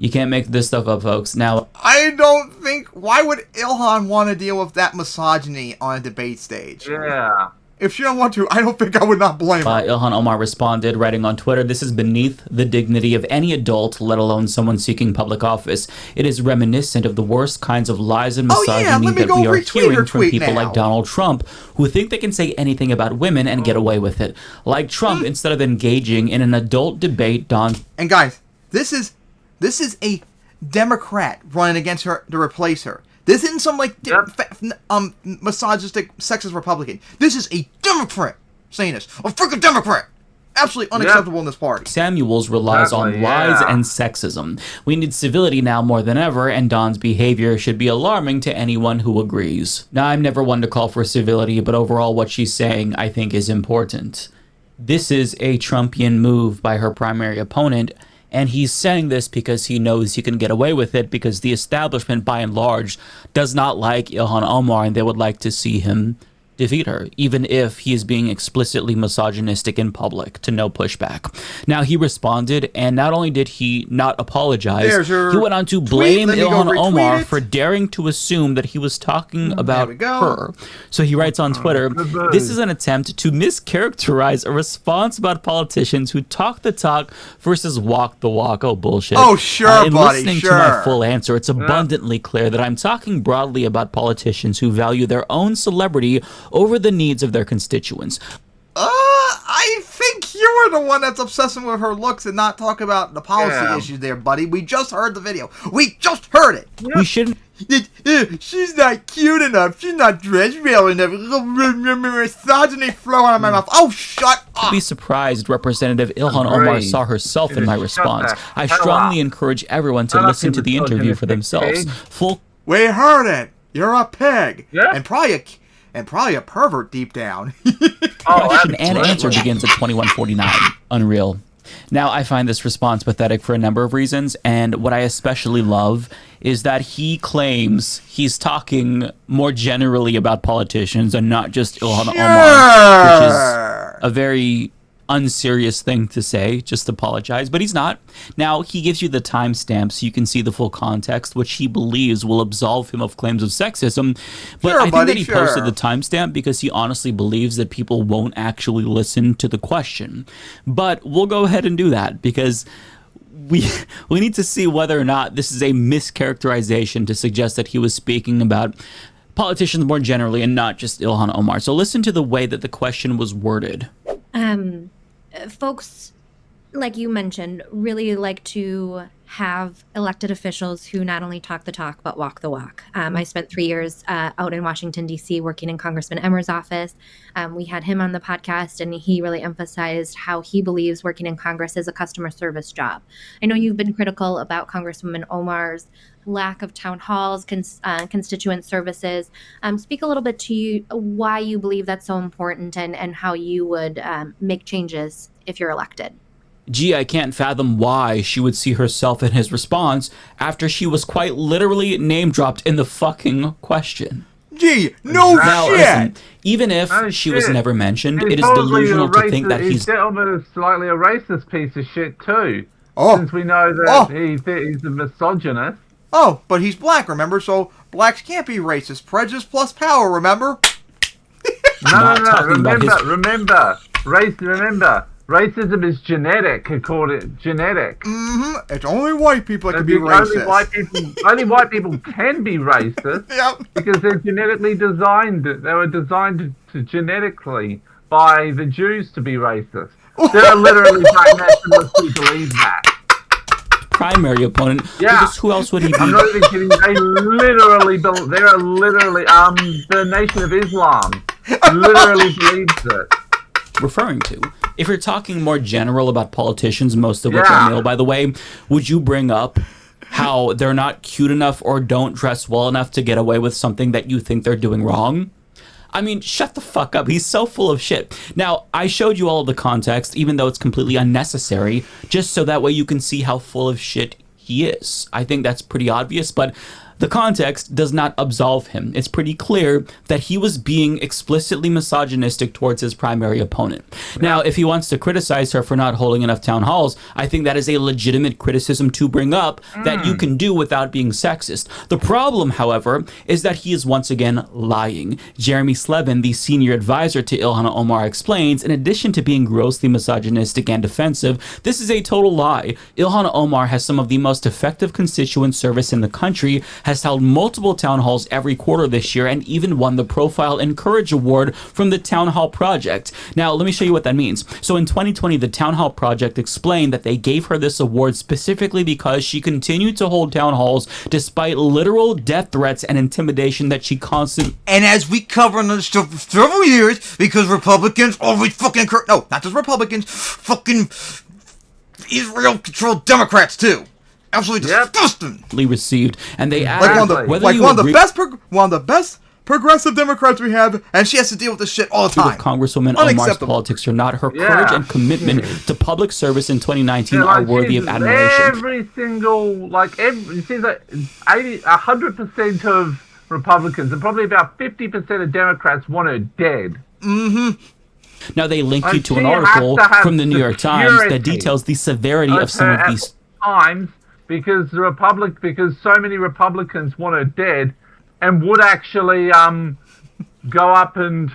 You can't make this stuff up, folks. Now, I don't think... Why would Ilhan want to deal with that misogyny on a debate stage? Yeah. If she don't want to, I don't think I would not blame her. Ilhan Omar responded, writing on Twitter, "This is beneath the dignity of any adult, let alone someone seeking public office. It is reminiscent of the worst kinds of lies and misogyny that we are hearing from people like Donald Trump, who think they can say anything about women and get away with it. Like Trump, instead of engaging in an adult debate, Don..." And guys, this is a Democrat running against her to replace her. This isn't some misogynistic, sexist Republican. This is a Democrat saying this. A freaking Democrat. Absolutely unacceptable in this party. Samuels relies on lies and sexism. We need civility now more than ever, and Don's behavior should be alarming to anyone who agrees. Now, I'm never one to call for civility, but overall what she's saying, I think, is important. This is a Trumpian move by her primary opponent, and he's saying this because he knows he can get away with it because the establishment, by and large, does not like Ilhan Omar, and they would like to see him defeat her, even if he is being explicitly misogynistic in public, to no pushback. Now, he responded, and not only did he not apologize, he went on to blame Ilhan Omar for daring to assume that he was talking about her. So he writes on Twitter, "This is an attempt to mischaracterize a response about politicians who talk the talk versus walk the walk." Oh, bullshit. Oh, sure, in buddy, listening to my full answer, it's abundantly clear that I'm talking broadly about politicians who value their own celebrity over the needs of their constituents. I think you were the one that's obsessing with her looks and not talk about the policy issues there, buddy. We just heard the video. We just heard it. We shouldn't... She's not cute enough. She's not dressed well enough. Misogyny flow out of my mouth. Oh, shut up. Be surprised Representative Ilhan Omar saw herself in my response. I strongly encourage everyone to listen to the interview for themselves. We heard it. You're a pig. And probably a pervert deep down. Question and answer begins at 21:49. Unreal. Now, I find this response pathetic for a number of reasons, and what I especially love is that he claims he's talking more generally about politicians and not just Ilhan Omar, which is a very unserious thing to say, just apologize, but he's not. Now, he gives you the timestamp so you can see the full context, which he believes will absolve him of claims of sexism, but I think that he posted the timestamp because he honestly believes that people won't actually listen to the question. But we'll go ahead and do that, because we need to see whether or not this is a mischaracterization to suggest that he was speaking about politicians more generally and not just Ilhan Omar. So listen to the way that the question was worded. Folks, like you mentioned, really like to have elected officials who not only talk the talk, but walk the walk. I spent 3 years out in Washington, D.C., working in Congressman Emmer's office. We had him on the podcast, and he really emphasized how he believes working in Congress is a customer service job. I know you've been critical about Congresswoman Omar's lack of town halls, constituent services. Speak a little bit to why you believe that's so important and how you would make changes if you're elected. Gee, I can't fathom why she would see herself in his response after she was quite literally name-dropped in the fucking question. Gee, no now, shit! Listen, even if she was never mentioned, it is delusional to think that he's... Gentleman is slightly a racist piece of shit, too. Oh. Since we know that he's a misogynist. Oh, but he's black, remember? So blacks can't be racist. Prejudice plus power, remember? No. Remember. Racism is genetic, genetic. Mm-hmm. It's only white people that can be racist. Only white people can be racist. Yep. Because they're genetically designed. They were designed to genetically by the Jews to be racist. There are literally black nationalists who believe that. Primary opponent. Yeah. Because who else would he be? I'm not even kidding. They are literally the Nation of Islam literally believes it. Referring to. If you're talking more general about politicians, most of which are male, by the way, would you bring up how they're not cute enough or don't dress well enough to get away with something that you think they're doing wrong? I mean, shut the fuck up. He's so full of shit. Now, I showed you all of the context, even though it's completely unnecessary, just so that way you can see how full of shit he is. I think that's pretty obvious, but the context does not absolve him. It's pretty clear that he was being explicitly misogynistic towards his primary opponent. Now, if he wants to criticize her for not holding enough town halls, I think that is a legitimate criticism to bring up that you can do without being sexist. The problem, however, is that he is once again lying. Jeremy Slevin, the senior advisor to Ilhan Omar, explains, in addition to being grossly misogynistic and offensive, this is a total lie. Ilhan Omar has some of the most effective constituent service in the country, has held multiple town halls every quarter this year, and even won the Profile and Courage Award from the Town Hall Project. Now, let me show you what that means. So in 2020, the Town Hall Project explained that they gave her this award specifically because she continued to hold town halls despite literal death threats and intimidation that she constantly... And as we cover in the show for several years, because Republicans always fucking... No, not just Republicans, fucking Israel-controlled Democrats, too. Absolutely disgusting. Received, and they asked one of the best progressive Democrats we have, and she has to deal with this shit all the time. Congresswoman Omar's politics or not, her courage and commitment to public service in 2019 are worthy of admiration. Every single, it seems like 100% of Republicans and probably about 50% of Democrats want her dead. Mm-hmm. Now they link you to an article from the New York Times that details the severity of some of these times. Because so many Republicans want her dead, and would actually go up and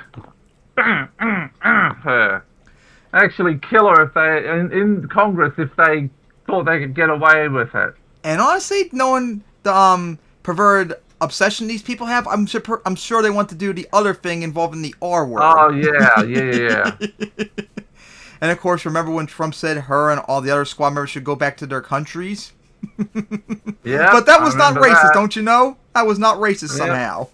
her, actually kill her if they in Congress if they thought they could get away with it. And honestly, knowing the perverted obsession these people have, I'm sure they want to do the other thing involving the R word. Oh yeah. And of course, remember when Trump said her and all the other squad members should go back to their countries? Yeah, but that was not racist, don't you know? That was not racist somehow.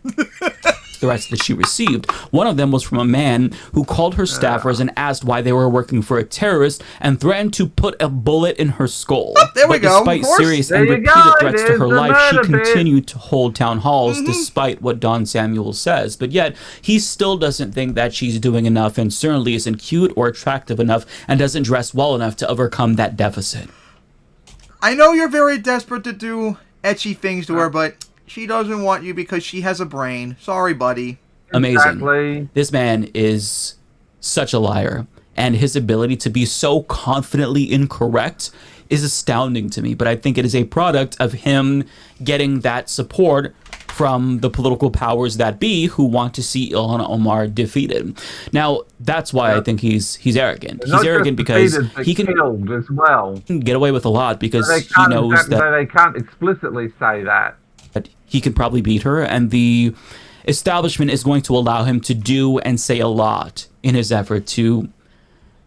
Threats that she received. One of them was from a man who called her staffers and asked why they were working for a terrorist and threatened to put a bullet in her skull. There we go. Despite serious and repeated threats to her life, she continued to hold town halls despite what Don Samuel says. But yet, he still doesn't think that she's doing enough and certainly isn't cute or attractive enough and doesn't dress well enough to overcome that deficit. I know you're very desperate to do ecchi things to her, but she doesn't want you because she has a brain. Sorry, buddy. Amazing. Exactly. This man is such a liar, and his ability to be so confidently incorrect is astounding to me. But I think it is a product of him getting that support from the political powers that be who want to see Ilhan Omar defeated. Now, that's why I think he's arrogant. He's arrogant because he can killed as well. Get away with a lot because They he knows exactly, that they can't explicitly say that. he can probably beat her, and the establishment is going to allow him to do and say a lot in his effort to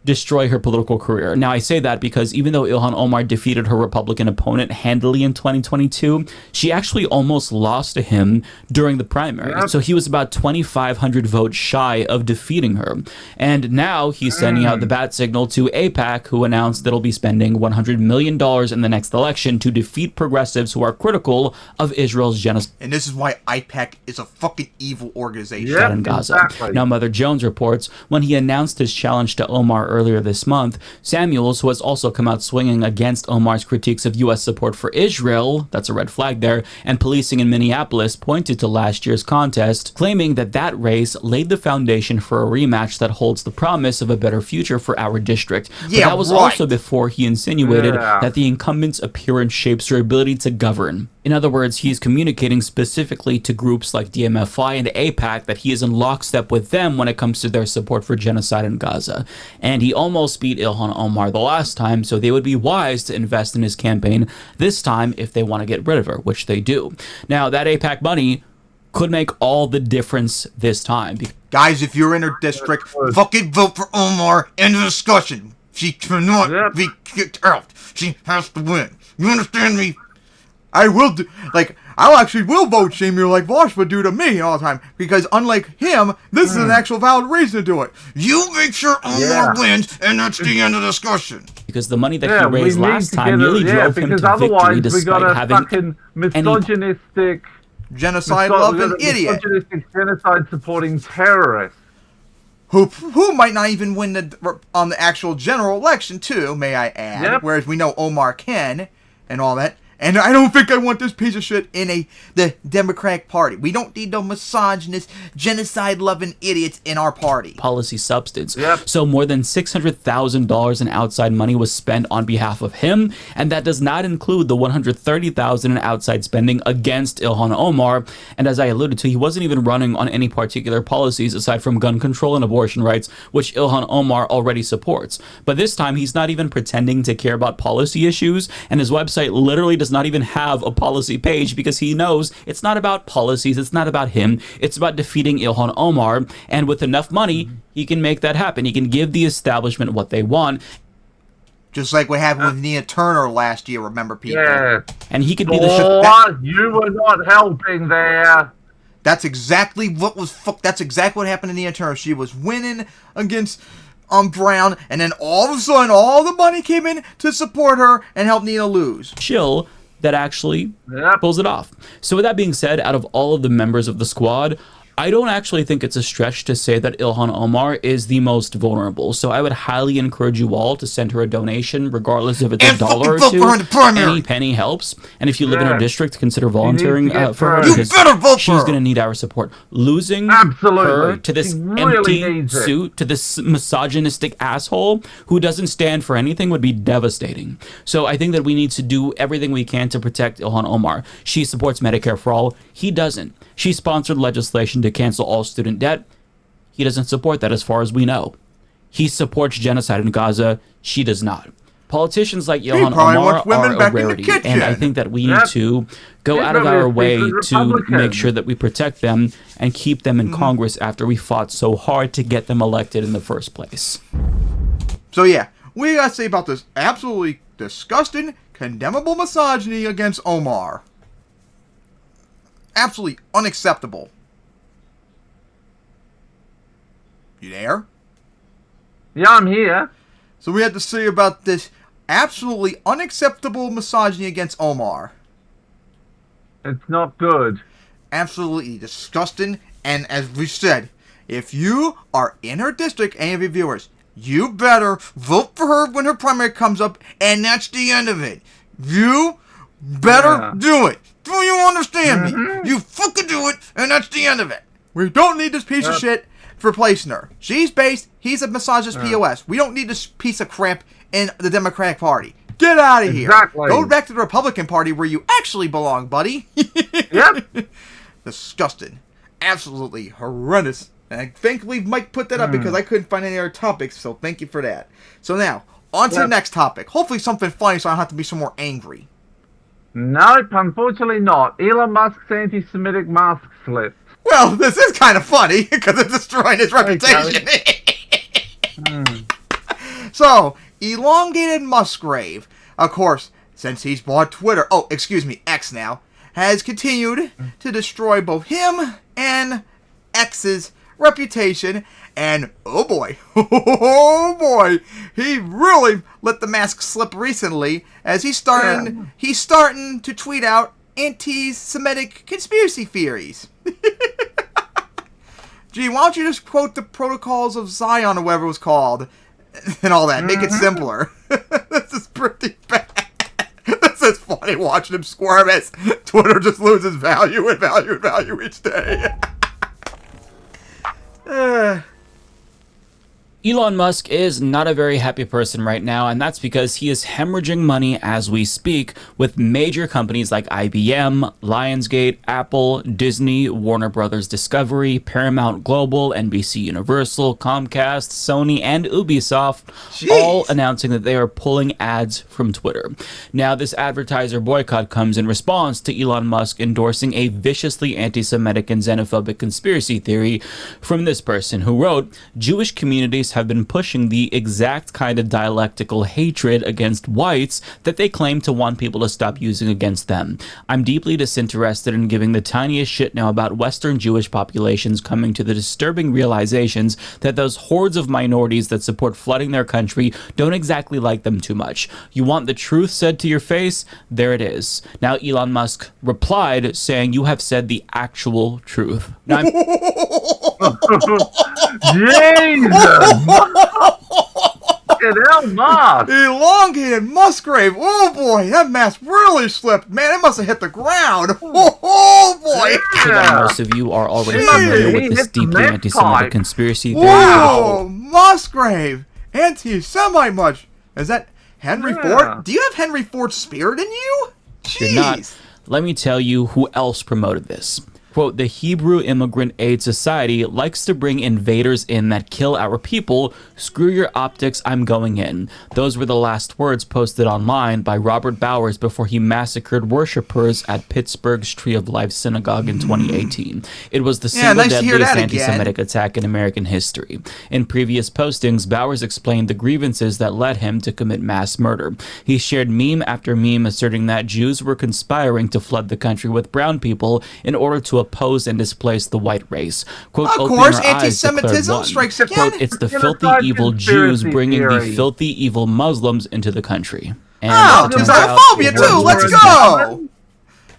destroy her political career. Now, I say that because even though Ilhan Omar defeated her Republican opponent handily in 2022, she actually almost lost to him during the primary. Yep. So he was about 2,500 votes shy of defeating her. And now he's sending out the bat signal to AIPAC, who announced that it'll be spending $100 million in the next election to defeat progressives who are critical of Israel's genocide. And this is why AIPAC is a fucking evil organization. Yep, In Gaza. exactly. Now, Mother Jones reports when he announced his challenge to Omar earlier this month, Samuels, who has also come out swinging against Omar's critiques of U.S. support for Israel, that's a red flag there, and policing in Minneapolis, pointed to last year's contest, claiming that that race laid the foundation for a rematch that holds the promise of a better future for our district. But that was also before he insinuated that the incumbent's appearance shapes your ability to govern. In other words, he's communicating specifically to groups like DMFI and AIPAC that he is in lockstep with them when it comes to their support for genocide in Gaza. And he almost beat Ilhan Omar the last time, so they would be wise to invest in his campaign this time if they want to get rid of her, which they do. Now, that AIPAC money could make all the difference this time. Guys, if you're in her district, fucking vote for Omar. End of discussion. She cannot be kicked out. She has to win. You understand me? I will do, I actually will vote Samuel like Vosh would do to me all the time, because unlike him, this is an actual valid reason to do it. You make sure Omar wins, and that's the end of the discussion. Because the money that he raised last time nearly drove him to victory despite having fucking misogynistic, genocide-loving idiot. Misogynistic, genocide-supporting terrorist. Who might not even win the actual general election, too, may I add. Whereas we know Omar can, and all that. And I don't think I want this piece of shit in the Democratic Party. We don't need no misogynist, genocide-loving idiots in our party. Policy substance. So more than $600,000 in outside money was spent on behalf of him, and that does not include the $130,000 in outside spending against Ilhan Omar. And as I alluded to, he wasn't even running on any particular policies aside from gun control and abortion rights, which Ilhan Omar already supports. But this time, he's not even pretending to care about policy issues, and his website literally does not even have a policy page because he knows it's not about policies, it's not about him, it's about defeating Ilhan Omar, and with enough money, he can make that happen. He can give the establishment what they want. Just like what happened with Nia Turner last year, remember, people? Yeah. And he could be the... You were not helping there. That's exactly what that's exactly what happened to Nia Turner. She was winning against Brown, and then all of a sudden, all the money came in to support her and help Nia lose. Chill that actually pulls it off. So with that being said, out of all of the members of the squad, I don't actually think it's a stretch to say that Ilhan Omar is the most vulnerable. So I would highly encourage you all to send her a donation, regardless if it's $1 or $2. Any penny helps. And if you live in her district, consider volunteering for her. You better vote for she's going to need our support. Losing her to this empty suit, to this misogynistic asshole who doesn't stand for anything would be devastating. So I think that we need to do everything we can to protect Ilhan Omar. She supports Medicare for all. He doesn't. She sponsored legislation to cancel all student debt. He doesn't support that as far as we know. He supports genocide in Gaza. She does not. Politicians like Ilhan Omar are a rarity, and I think that we need to go out of our way to make sure that we protect them and keep them in Congress after we fought so hard to get them elected in the first place. So yeah, we gotta say about this absolutely disgusting, condemnable misogyny against Omar. Absolutely unacceptable. You there? Yeah, I'm here. So we had to say about this absolutely unacceptable misogyny against Omar. It's not good. Absolutely disgusting. And as we said, if you are in her district, any of your viewers, you better vote for her when her primary comes up, and that's the end of it. You better do it. Do you understand me? You fucking do it, and that's the end of it. We don't need this piece of shit replacing her. She's based, he's a misogynist POS. We don't need this piece of crap in the Democratic Party. Get out of here. Go back to the Republican Party where you actually belong, buddy. disgusting. Absolutely horrendous. And thankfully Mike put that up because I couldn't find any other topics, so thank you for that. So now, on to the next topic. Hopefully something funny so I don't have to be so more angry. Nope, unfortunately not. Elon Musk's anti-Semitic mask slipped. Well, this is kind of funny because it's destroying his reputation. So, elongated Musgrave, of course, since he's bought Twitter, X now, has continued to destroy both him and X's reputation, and oh boy, he really let the mask slip recently as he's starting to tweet out anti-Semitic conspiracy theories. Gee, why don't you just quote the Protocols of Zion or whatever it was called and all that, make it simpler. This is pretty bad. This is funny watching him squirm as Twitter just loses value and value and value each day. Elon Musk is not a very happy person right now, and that's because he is hemorrhaging money as we speak with major companies like IBM, Lionsgate, Apple, Disney, Warner Brothers Discovery, Paramount Global, NBC Universal, Comcast, Sony, and Ubisoft, all announcing that they are pulling ads from Twitter. Now, this advertiser boycott comes in response to Elon Musk endorsing a viciously anti-Semitic and xenophobic conspiracy theory from this person who wrote, "Jewish communities have been pushing the exact kind of dialectical hatred against whites that they claim to want people to stop using against them. I'm deeply disinterested in giving the tiniest shit now about Western Jewish populations coming to the disturbing realizations that those hordes of minorities that support flooding their country don't exactly like them too much. You want the truth said to your face? There it is." Now, Elon Musk replied saying, "You have said the actual truth." Now, Jesus! Elongated Musgrave. Oh boy, that mask really slipped. Man, it must have hit the ground. Oh boy. So that most of you are already familiar with this deeply anti-Semitic conspiracy theory. Wow, Musgrave. Anti-Semite much. Is that Henry Ford? Do you have Henry Ford's spirit in you? You're not. Let me tell you who else promoted this. Quote, "The Hebrew Immigrant Aid Society likes to bring invaders in that kill our people. Screw your optics, I'm going in." Those were the last words posted online by Robert Bowers before he massacred worshippers at Pittsburgh's Tree of Life Synagogue in 2018. It was the single deadliest anti-Semitic attack in American history. In previous postings, Bowers explained the grievances that led him to commit mass murder. He shared meme after meme asserting that Jews were conspiring to flood the country with brown people in order to oppose and displace the white race. Quote, of course, anti-Semitism strikes again. Quote, "It's the filthy evil Jews bringing the filthy evil Muslims into the country." And Islamophobia too, let's go!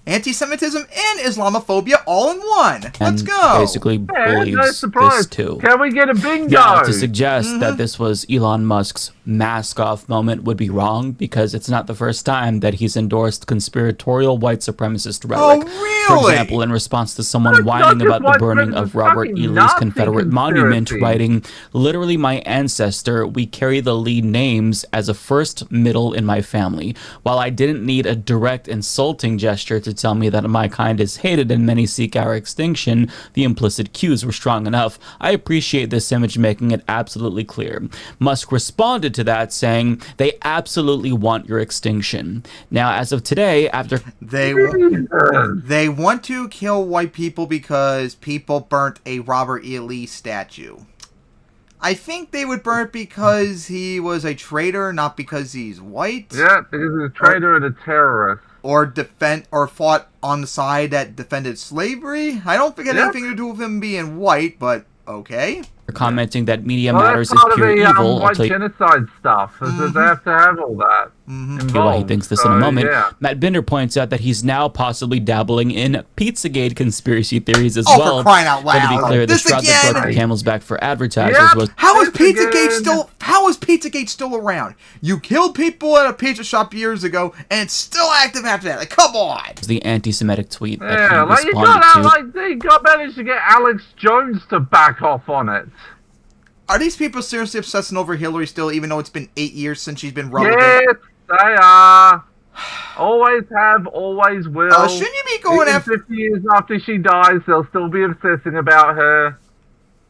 Anti-Semitism and Islamophobia all in one. Let's go. Basically believes this too. Can we get a bingo? Yeah, to suggest that this was Elon Musk's mask-off moment would be wrong, because it's not the first time that he's endorsed conspiratorial white supremacist rhetoric. Oh, really? For example, in response to someone whining about the burning of Robert E. Lee's Confederate monument, writing, "Literally my ancestor, we carry the Lee names as a first middle in my family. While I didn't need a direct insulting gesture to tell me that my kind is hated and many seek our extinction, the implicit cues were strong enough. I appreciate this image making it absolutely clear." Musk responded to that saying, "They absolutely want your extinction." Now, as of today, after they want to kill white people because people burnt a Robert E. Lee statue. I think they would burn it because he was a traitor, not because he's white. Yeah, because he's a traitor and a terrorist. Or fought on the side that defended slavery. I don't think it had anything to do with him being white, but okay. Commenting that media matters is pure evil. White genocide stuff. They have to have all that. Okay, why he thinks this in a moment. Matt Binder points out that he's now possibly dabbling in Pizzagate conspiracy theories as well. For crying out loud! But to be clear, the straw that broke the camel's back for advertisers was. How is Pizzagate still around? You killed people at a pizza shop years ago, and it's still active after that. Like, come on! The anti-Semitic tweet that he like they managed to get Alex Jones to back off on it. Are these people seriously obsessing over Hillary still, even though it's been 8 years since she's been relevant? Yes, they are. Always have, always will. Shouldn't you be going Even after... 50 years after she dies, they'll still be obsessing about her.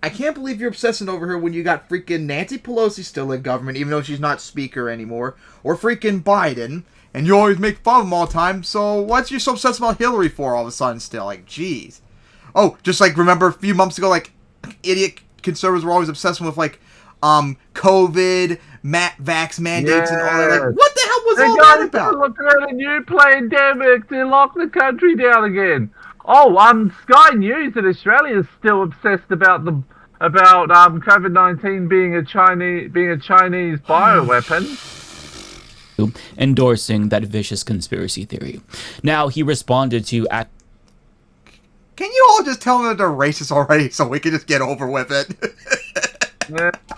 I can't believe you're obsessing over her when you got freaking Nancy Pelosi still in government, even though she's not speaker anymore, or freaking Biden, and you always make fun of him all the time, so what's you so obsessed about Hillary for all of a sudden still? Like, jeez. Oh, just like, remember a few months ago, like, idiot conservatives were always obsessed with, like, COVID, vax mandates and all that. Like, what the hell was all that about? Look at a new pandemic to lock the country down again. Oh, Sky News in Australia is still obsessed about COVID-19 being a Chinese bioweapon. Endorsing that vicious conspiracy theory. Now, he responded to... Can you all just tell them that they're racist already so we can just get over with it?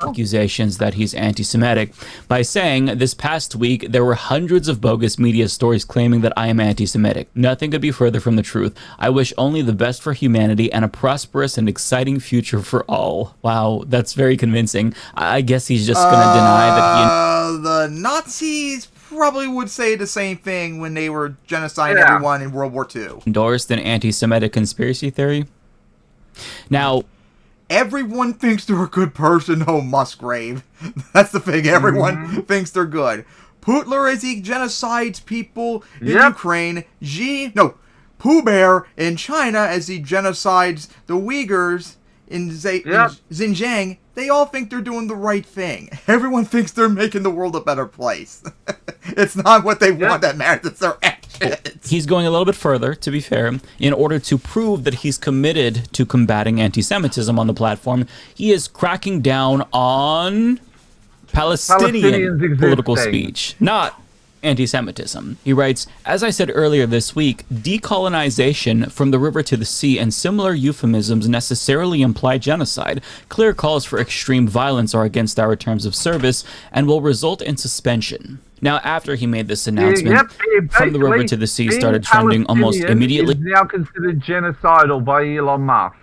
accusations that he's anti-Semitic by saying, this past week, there were hundreds of bogus media stories claiming that I am anti-Semitic. Nothing could be further from the truth. I wish only the best for humanity and a prosperous and exciting future for all. Wow, that's very convincing. I guess he's just going to deny that he... The Nazis probably would say the same thing when they were genociding everyone in World War II. Endorsed an anti-Semitic conspiracy theory. Now... Everyone thinks they're a good person, oh, Musgrave. That's the thing, everyone thinks they're good. Putler as he genocides people in Ukraine. Pooh Bear in China as he genocides the Uyghurs in Xinjiang. They all think they're doing the right thing. Everyone thinks they're making the world a better place. It's not what they want that matters, it's their actions. He's going a little bit further, to be fair, in order to prove that he's committed to combating anti-Semitism on the platform. He is cracking down on Palestinian political speech, not anti-Semitism. He writes, as I said earlier this week, decolonization from the river to the sea and similar euphemisms necessarily imply genocide. Clear calls for extreme violence are against our terms of service and will result in suspension. Now, after he made this announcement, From the River to the Sea started trending almost immediately. Is now considered genocidal by Elon Musk.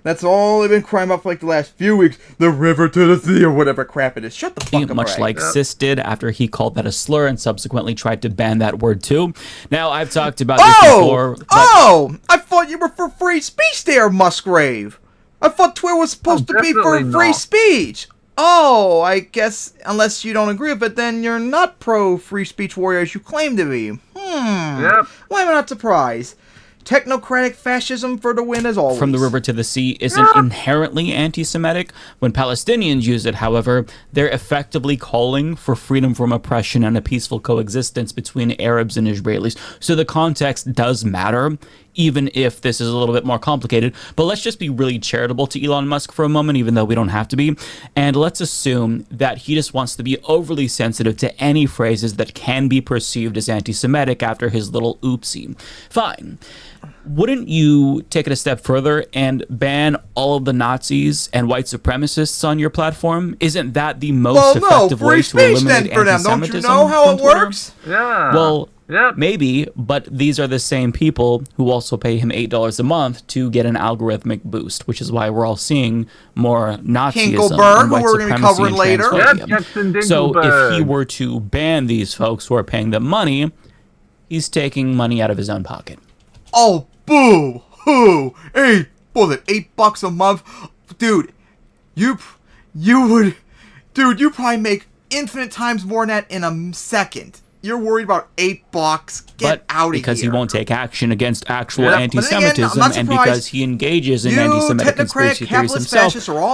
That's all they've been crying about for like the last few weeks. The river to the sea or whatever crap it is. Shut the fuck up. Much like Sis did after he called that a slur and subsequently tried to ban that word too. Now, I've talked about this before. I thought you were for free speech there, Musgrave. I thought Twitter was supposed to be for free speech. Oh, I guess unless you don't agree with it, then you're not pro-free speech warrior as you claim to be. Why am I not surprised? Technocratic fascism for the win as always. From the River to the Sea isn't inherently anti-Semitic. When Palestinians use it, however, they're effectively calling for freedom from oppression and a peaceful coexistence between Arabs and Israelis. So the context does matter, even if this is a little bit more complicated. But let's just be really charitable to Elon Musk for a moment, even though we don't have to be. And let's assume that he just wants to be overly sensitive to any phrases that can be perceived as anti-Semitic after his little oopsie. Fine. Wouldn't you take it a step further and ban all of the Nazis and white supremacists on your platform? Isn't that the most effective way to eliminate anti-Semitism? Don't you know how it works? Well, maybe, but these are the same people who also pay him $8 a month to get an algorithmic boost, which is why we're all seeing more Nazism and white supremacy and transphobia. So if he were to ban these folks who are paying them money, he's taking money out of his own pocket. Oh, boo! Hoo! $8 a month? Dude, you probably make infinite times more than that in a second. You're worried about $8. Get out of here. Because he won't take action against actual anti-Semitism and because he engages in anti-Semitic conspiracy theories himself,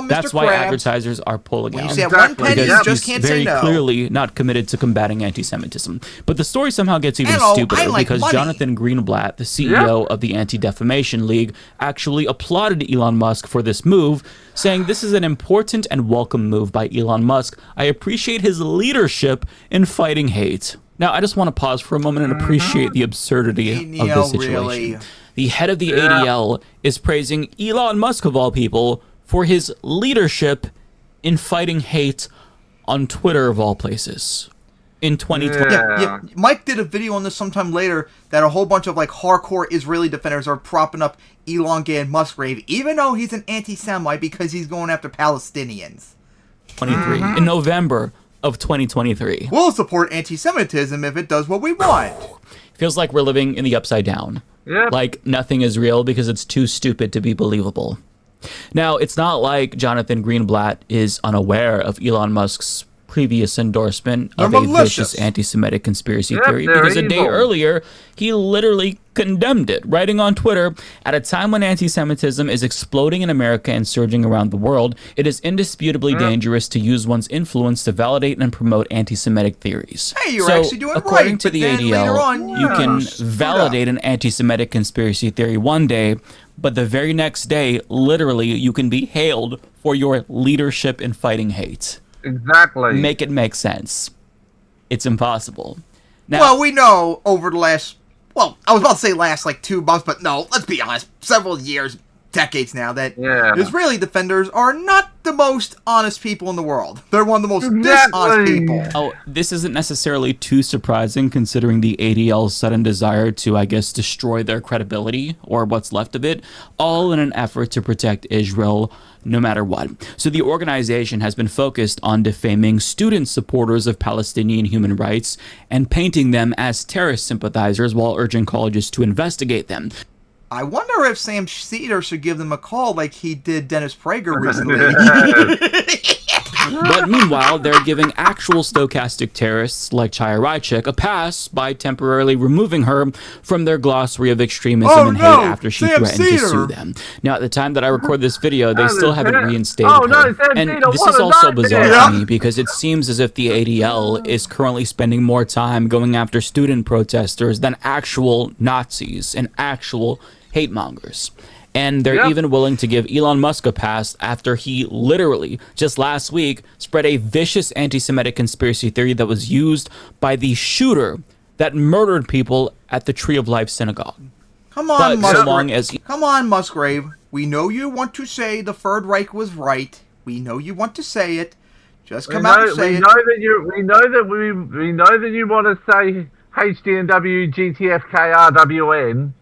that's why advertisers are pulling out. You say one penny, you just can't say no. Very clearly not committed to combating anti-Semitism. But the story somehow gets even stupider because Jonathan Greenblatt, the CEO of the Anti-Defamation League, actually applauded Elon Musk for this move, saying, "This is an important and welcome move by Elon Musk. I appreciate his leadership in fighting hate." Now, I just want to pause for a moment and appreciate the absurdity of this situation. Really? The head of the ADL is praising Elon Musk, of all people, for his leadership in fighting hate on Twitter, of all places, in 2020. Yeah. Mike did a video on this sometime later that a whole bunch of like hardcore Israeli defenders are propping up elongated Musgrave, even though he's an anti-Semite because he's going after Palestinians. 23. In November, of 2023. We'll support anti-Semitism if it does what we want. Feels like we're living in the upside down. Yep. Like nothing is real because it's too stupid to be believable. Now, it's not like Jonathan Greenblatt is unaware of Elon Musk's previous endorsement of a vicious anti-Semitic conspiracy theory, because a day earlier, he literally condemned it, writing on Twitter, "At a time when anti-Semitism is exploding in America and surging around the world, it is indisputably dangerous to use one's influence to validate and promote anti-Semitic theories." Hey, you're actually doing according right, to but the then ADL, later on, you can validate an anti-Semitic conspiracy theory one day, but the very next day, literally, you can be hailed for your leadership in fighting hate. Exactly. Make it make sense. It's impossible. Now, well, we know over the last, well, I was about to say last like 2 months, but no, let's be honest, several years, decades now, that Israeli defenders are not the most honest people in the world. They're one of the most dishonest people. Oh, this isn't necessarily too surprising considering the ADL's sudden desire to, I guess, destroy their credibility, or what's left of it, all in an effort to protect Israel no matter what. So the organization has been focused on defaming student supporters of Palestinian human rights and painting them as terrorist sympathizers while urging colleges to investigate them. I wonder if Sam Cedar should give them a call like he did Dennis Prager recently. But meanwhile, they're giving actual stochastic terrorists like Chaya Raichik a pass by temporarily removing her from their glossary of extremism and hate after she threatened to sue them. Now, at the time that I record this video, they still haven't reinstated her. And this is also bizarre to me because it seems as if the ADL is currently spending more time going after student protesters than actual Nazis and actual hate mongers. And they're even willing to give Elon Musk a pass after he literally, just last week, spread a vicious anti-Semitic conspiracy theory that was used by the shooter that murdered people at the Tree of Life synagogue. Come on, Musgrave. Come on, Musgrave. We know you want to say the Third Reich was right. We know you want to say it. Just come out and say it. We know that you want to say HDNW, GTFKRWN.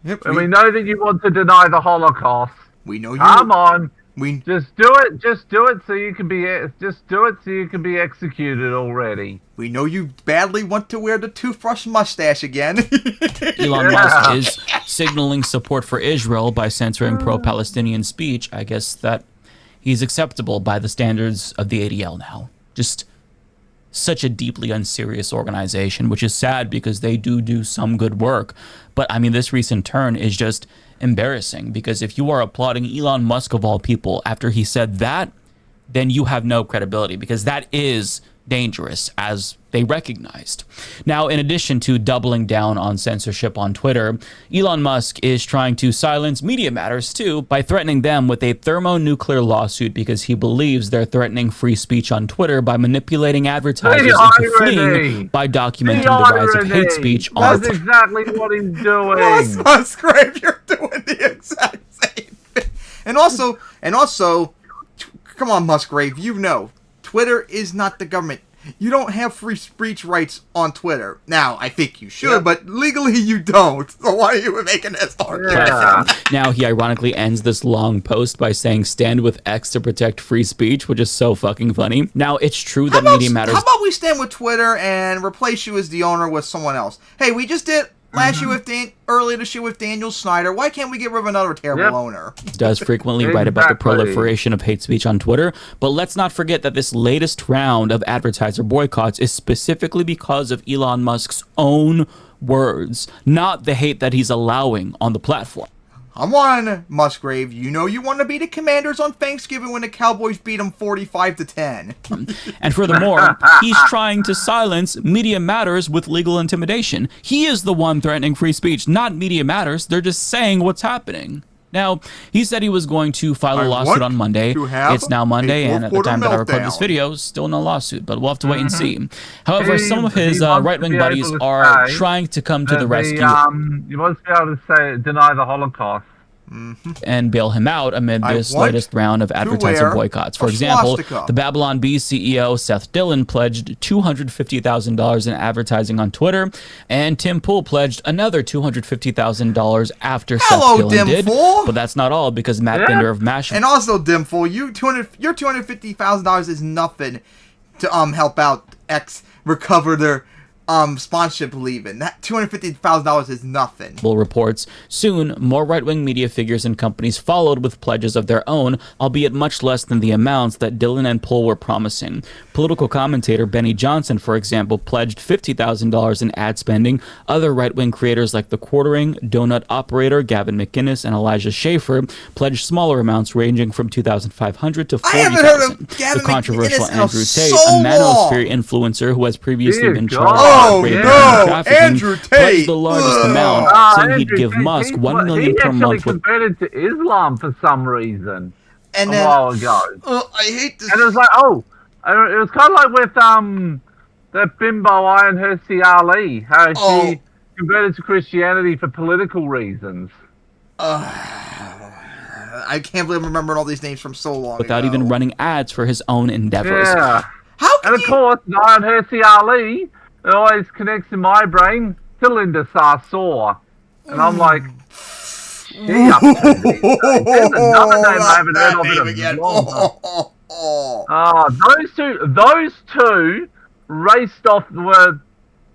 Yep, and we know that you want to deny the Holocaust. We know you. Come on. Just do it. Just do it so you can be. Just do it so you can be executed already. We know you badly want to wear the toothbrush mustache again. Elon Musk is signaling support for Israel by censoring pro-Palestinian speech. I guess that he's acceptable by the standards of the ADL now. Just such a deeply unserious organization, which is sad because they do some good work. But I mean, this recent turn is just embarrassing because if you are applauding Elon Musk of all people after he said that, then you have no credibility because that is dangerous, as they recognized. Now, in addition to doubling down on censorship on Twitter, Elon Musk is trying to silence Media Matters too by threatening them with a thermonuclear lawsuit because he believes they're threatening free speech on Twitter by manipulating advertisers into fleeing by documenting the rise of hate speech on That's exactly what he's doing. Musgrave, you're doing the exact same thing. And also, come on, Musgrave, you know, Twitter is not the government. You don't have free speech rights on Twitter. Now, I think you should, but legally you don't. So why are you making this argument? Now, he ironically ends this long post by saying, "Stand with X to protect free speech," which is so fucking funny. Now, it's true that Media Matters... How about we stand with Twitter and replace you as the owner with someone else? Hey, we just did last year with earlier this year with Daniel Snyder. Why can't we get rid of another terrible owner? Does frequently write about the proliferation of hate speech on Twitter, but let's not forget that this latest round of advertiser boycotts is specifically because of Elon Musk's own words, not the hate that he's allowing on the platform. Come on, Musgrave. You know you want to be the Commanders on Thanksgiving when the Cowboys beat them 45-10. And furthermore, he's trying to silence Media Matters with legal intimidation. He is the one threatening free speech, not Media Matters. They're just saying what's happening. Now, he said he was going to file a lawsuit on Monday. It's now Monday, and at the time that I record this video, still no lawsuit, but we'll have to wait and see. However, some of his right-wing buddies are trying to come to the rescue. You must be able to say, deny the Holocaust. And bail him out amid this latest round of advertiser boycotts. For example, the Babylon Bee CEO Seth Dillon pledged $250,000 in advertising on Twitter, and Tim Pool pledged another $250,000 after Seth Dillon did. But that's not all, because Matt Binder of Mashable... And also, Dimful, your $250,000 is nothing. to help out X recover their sponsorship leaving. That $250,000 is nothing. Reports. Soon, more right-wing media figures and companies followed with pledges of their own, albeit much less than the amounts that Dillon and Pohl were promising. Political commentator Benny Johnson, for example, pledged $50,000 in ad spending. Other right-wing creators like The Quartering, Donut Operator, Gavin McInnes, and Elijah Schaefer pledged smaller amounts ranging from $2,500 to $40,000. I haven't heard of Gavin The controversial McInnes in Andrew Tate, so a manosphere influencer who has previously been charged Oh with no, trafficking, Andrew pledged Tate! the largest amount, saying he'd give Musk $1 million per month. He converted to Islam for some reason and a while ago. I hate this. And it was like, it was kind of like with that bimbo Iron Hersey Ali, how she converted to Christianity for political reasons. I can't believe I'm remembering all these names from so long without ago. even running ads for his own endeavors. Yeah. And of course, Iron Hersey Ali, it always connects in my brain to Linda Sarsour. And I'm like, she up to these days. There's another name I haven't heard of in a long time. Those two raced off,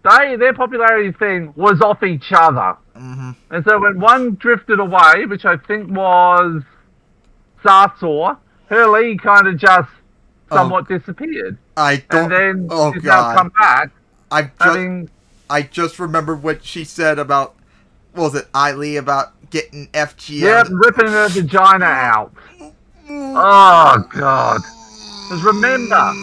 their popularity thing was off each other. And so when one drifted away, which I think was Sarsour, her lead kind of just somewhat disappeared. And then she's now come back. I just remembered what she said about, what was it, Eileen, about getting FGM. Yep, ripping her vagina out. Oh, God. Because remember,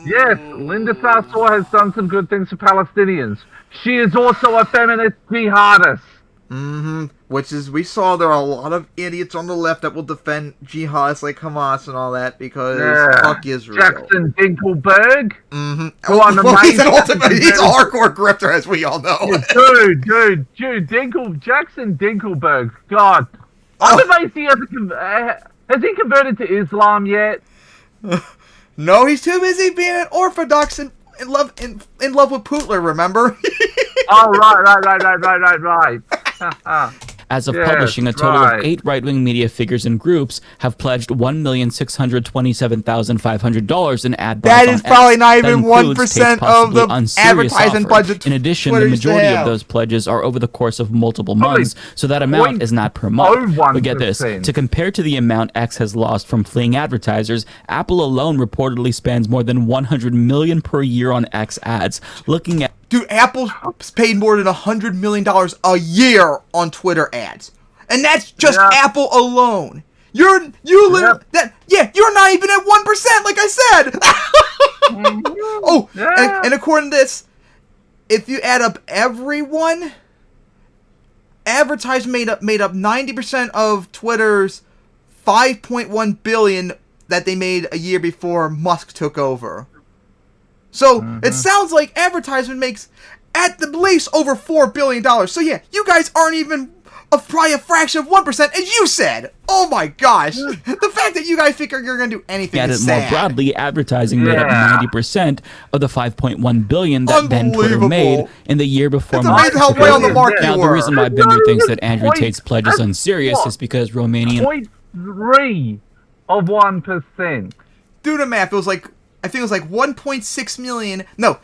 yes, Linda Sarsour has done some good things for Palestinians. She is also a feminist jihadist. Which is, we saw there are a lot of idiots on the left that will defend jihadists like Hamas and all that because fuck Israel. Jackson Dinkelberg. Who he's a hardcore grifter, as we all know. Jackson Dinkelberg. God. I don't know if he has he converted to Islam yet? No, he's too busy being an Orthodox and in love with Putler, remember? Right. As of publishing, a total of 8 right-wing media figures and groups have pledged $1,627,500 in ad buys. That is probably not even 1% of the advertising budget. In addition, the majority of those pledges are over the course of multiple months, so that amount is not per month. But get this, to compare to the amount X has lost from fleeing advertisers, Apple alone reportedly spends more than $100 million per year on X ads. Looking at Dude, Apple's paid more than $100 million a year on Twitter ads. And that's just Apple alone. You're not even at 1%, like I said. And according to this, if you add up everyone, advertising made up 90% of Twitter's $5.1 billion that they made a year before Musk took over. So, it sounds like advertisement makes, at the least, over $4 billion. So yeah, you guys aren't even probably a fraction of 1%, as you said. Oh my gosh. The fact that you guys think you're going to do anything is sad. More broadly, advertising made up 90% of the $5.1 billion that then Twitter made in the year before Musk. It's amazing how way on the mark you were. The reason why Bender thinks that Andrew Tate's pledge is unserious is because Romanian... 0.3 of 1%. Do the math. I think it was like 1.6 million. No,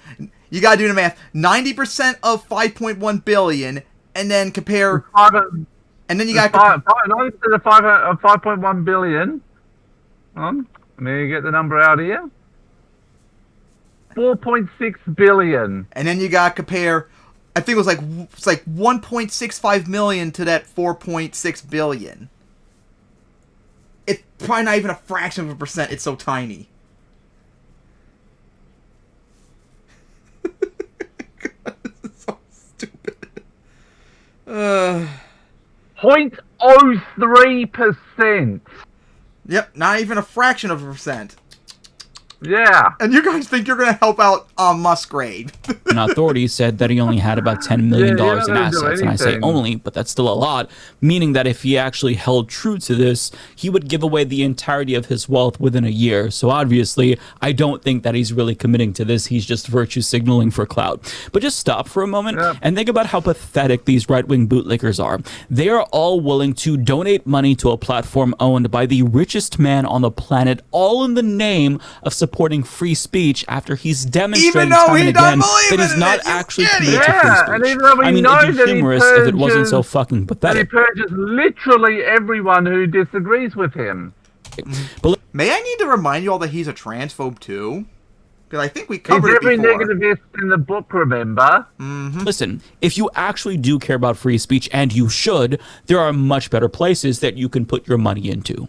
you gotta do the math. 90% of 5.1 billion, and then compare. And then you got 90% of 5.1 billion. Let me get the number out here. 4.6 billion. And then you gotta compare. I think it was like 1.65 million to that 4.6 billion. It's probably not even a fraction of a percent. It's so tiny. 0.03%. Yep, not even a fraction of a percent. Yeah. And you guys think you're going to help out Musgrave. An authority said that he only had about $10 million in assets. And I say only, but that's still a lot. Meaning that if he actually held true to this, he would give away the entirety of his wealth within a year. So obviously, I don't think that he's really committing to this. He's just virtue signaling for clout. But just stop for a moment and think about how pathetic these right-wing bootlickers are. They are all willing to donate money to a platform owned by the richest man on the planet, all in the name of supporting free speech after he's demonstrated Even though time he and don't again believe that he's in not it, you actually idiot. committed to free Yeah, speech. and even though we I mean, know it'd be that he humorous if it wasn't purges- so fucking He pathetic. purges literally everyone who disagrees with him. But May I need to remind you all that he's a transphobe too? Because I think we He's covered it every before. negativist in the book, remember? listen, if you actually do care about free speech, and you should, there are much better places that you can put your money into.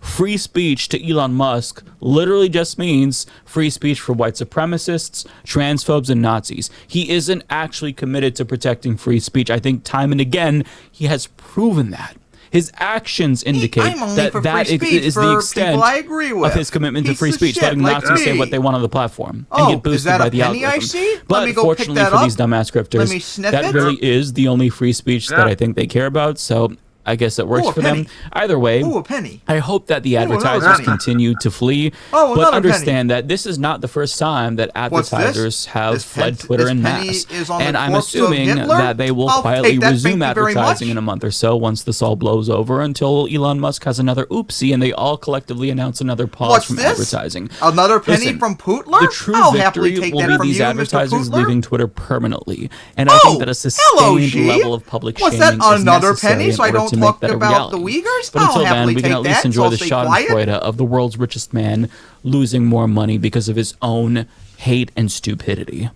Free speech to Elon Musk literally just means free speech for white supremacists, transphobes, and Nazis. He isn't actually committed to protecting free speech. I think time and again he has proven that. His actions indicate I'm only that for that free speech is for the people extent I agree with. of his commitment to Piece free of speech, shit letting like Nazis say me. what they want on the platform and Oh, get boosted is that by a the penny I algorithm. see? Let But me go pick fortunately that for up. these dumbass grifters, Let me sniff that it. really is the only free speech that I think they care about. So I guess it works Ooh, a for penny. them. Either way, Ooh, a penny. I hope that the another advertisers penny. continue to flee. Oh, but another understand that this is not the first time that What's this? advertisers have This fled pen- Twitter this en penny masse. is on the And I'm corpse of assuming Hitler? that they will I'll quietly take that, resume thank you very advertising much. in a month or so once this all blows over, until Elon Musk has another oopsie and they all collectively announce another pause What's from this? advertising. Another penny Listen, from Pootler? the true I'll happily victory take will that be from these you, Mr. advertisers Pootler. leaving Twitter permanently. And I think that a Hello, sustained G. level of public What's shaming that, is another necessary penny, so I in order don't to make talk that a about the reality. Uyghurs? But I'll until then, happily we can take at least that, so enjoy I'll the stay schadenfreude quiet. of the world's richest man losing more money because of his own hate and stupidity.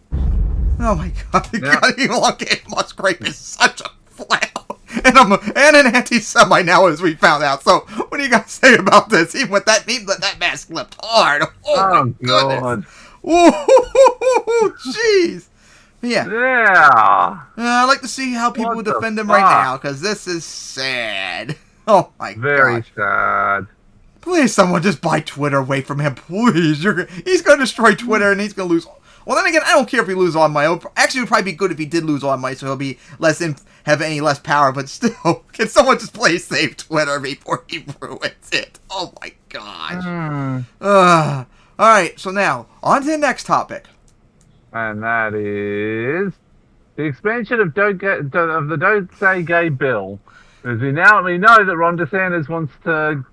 Oh my god, you can't even look at Musgrave is such a flail. And an anti-Semite now, as we found out. So, what do you guys say about this? Even with that meme, that mask slipped hard. Oh my God. goodness. Ooh, jeez. Yeah. I like to see how people What the defend him right fuck? now, because this is sad. Oh my Very god. sad. Please, someone just buy Twitter away from him, please. He's going to destroy Twitter, and he's going to lose. Well, then again, I don't care if he loses all my. Actually, it would probably be good if he did lose all my, so he'll be have any less power. But still, can someone just please save Twitter before he ruins it? Oh my gosh. All right, so now on to the next topic. And that is the expansion of the Don't Say Gay bill. Because we know that Ron DeSantis wants to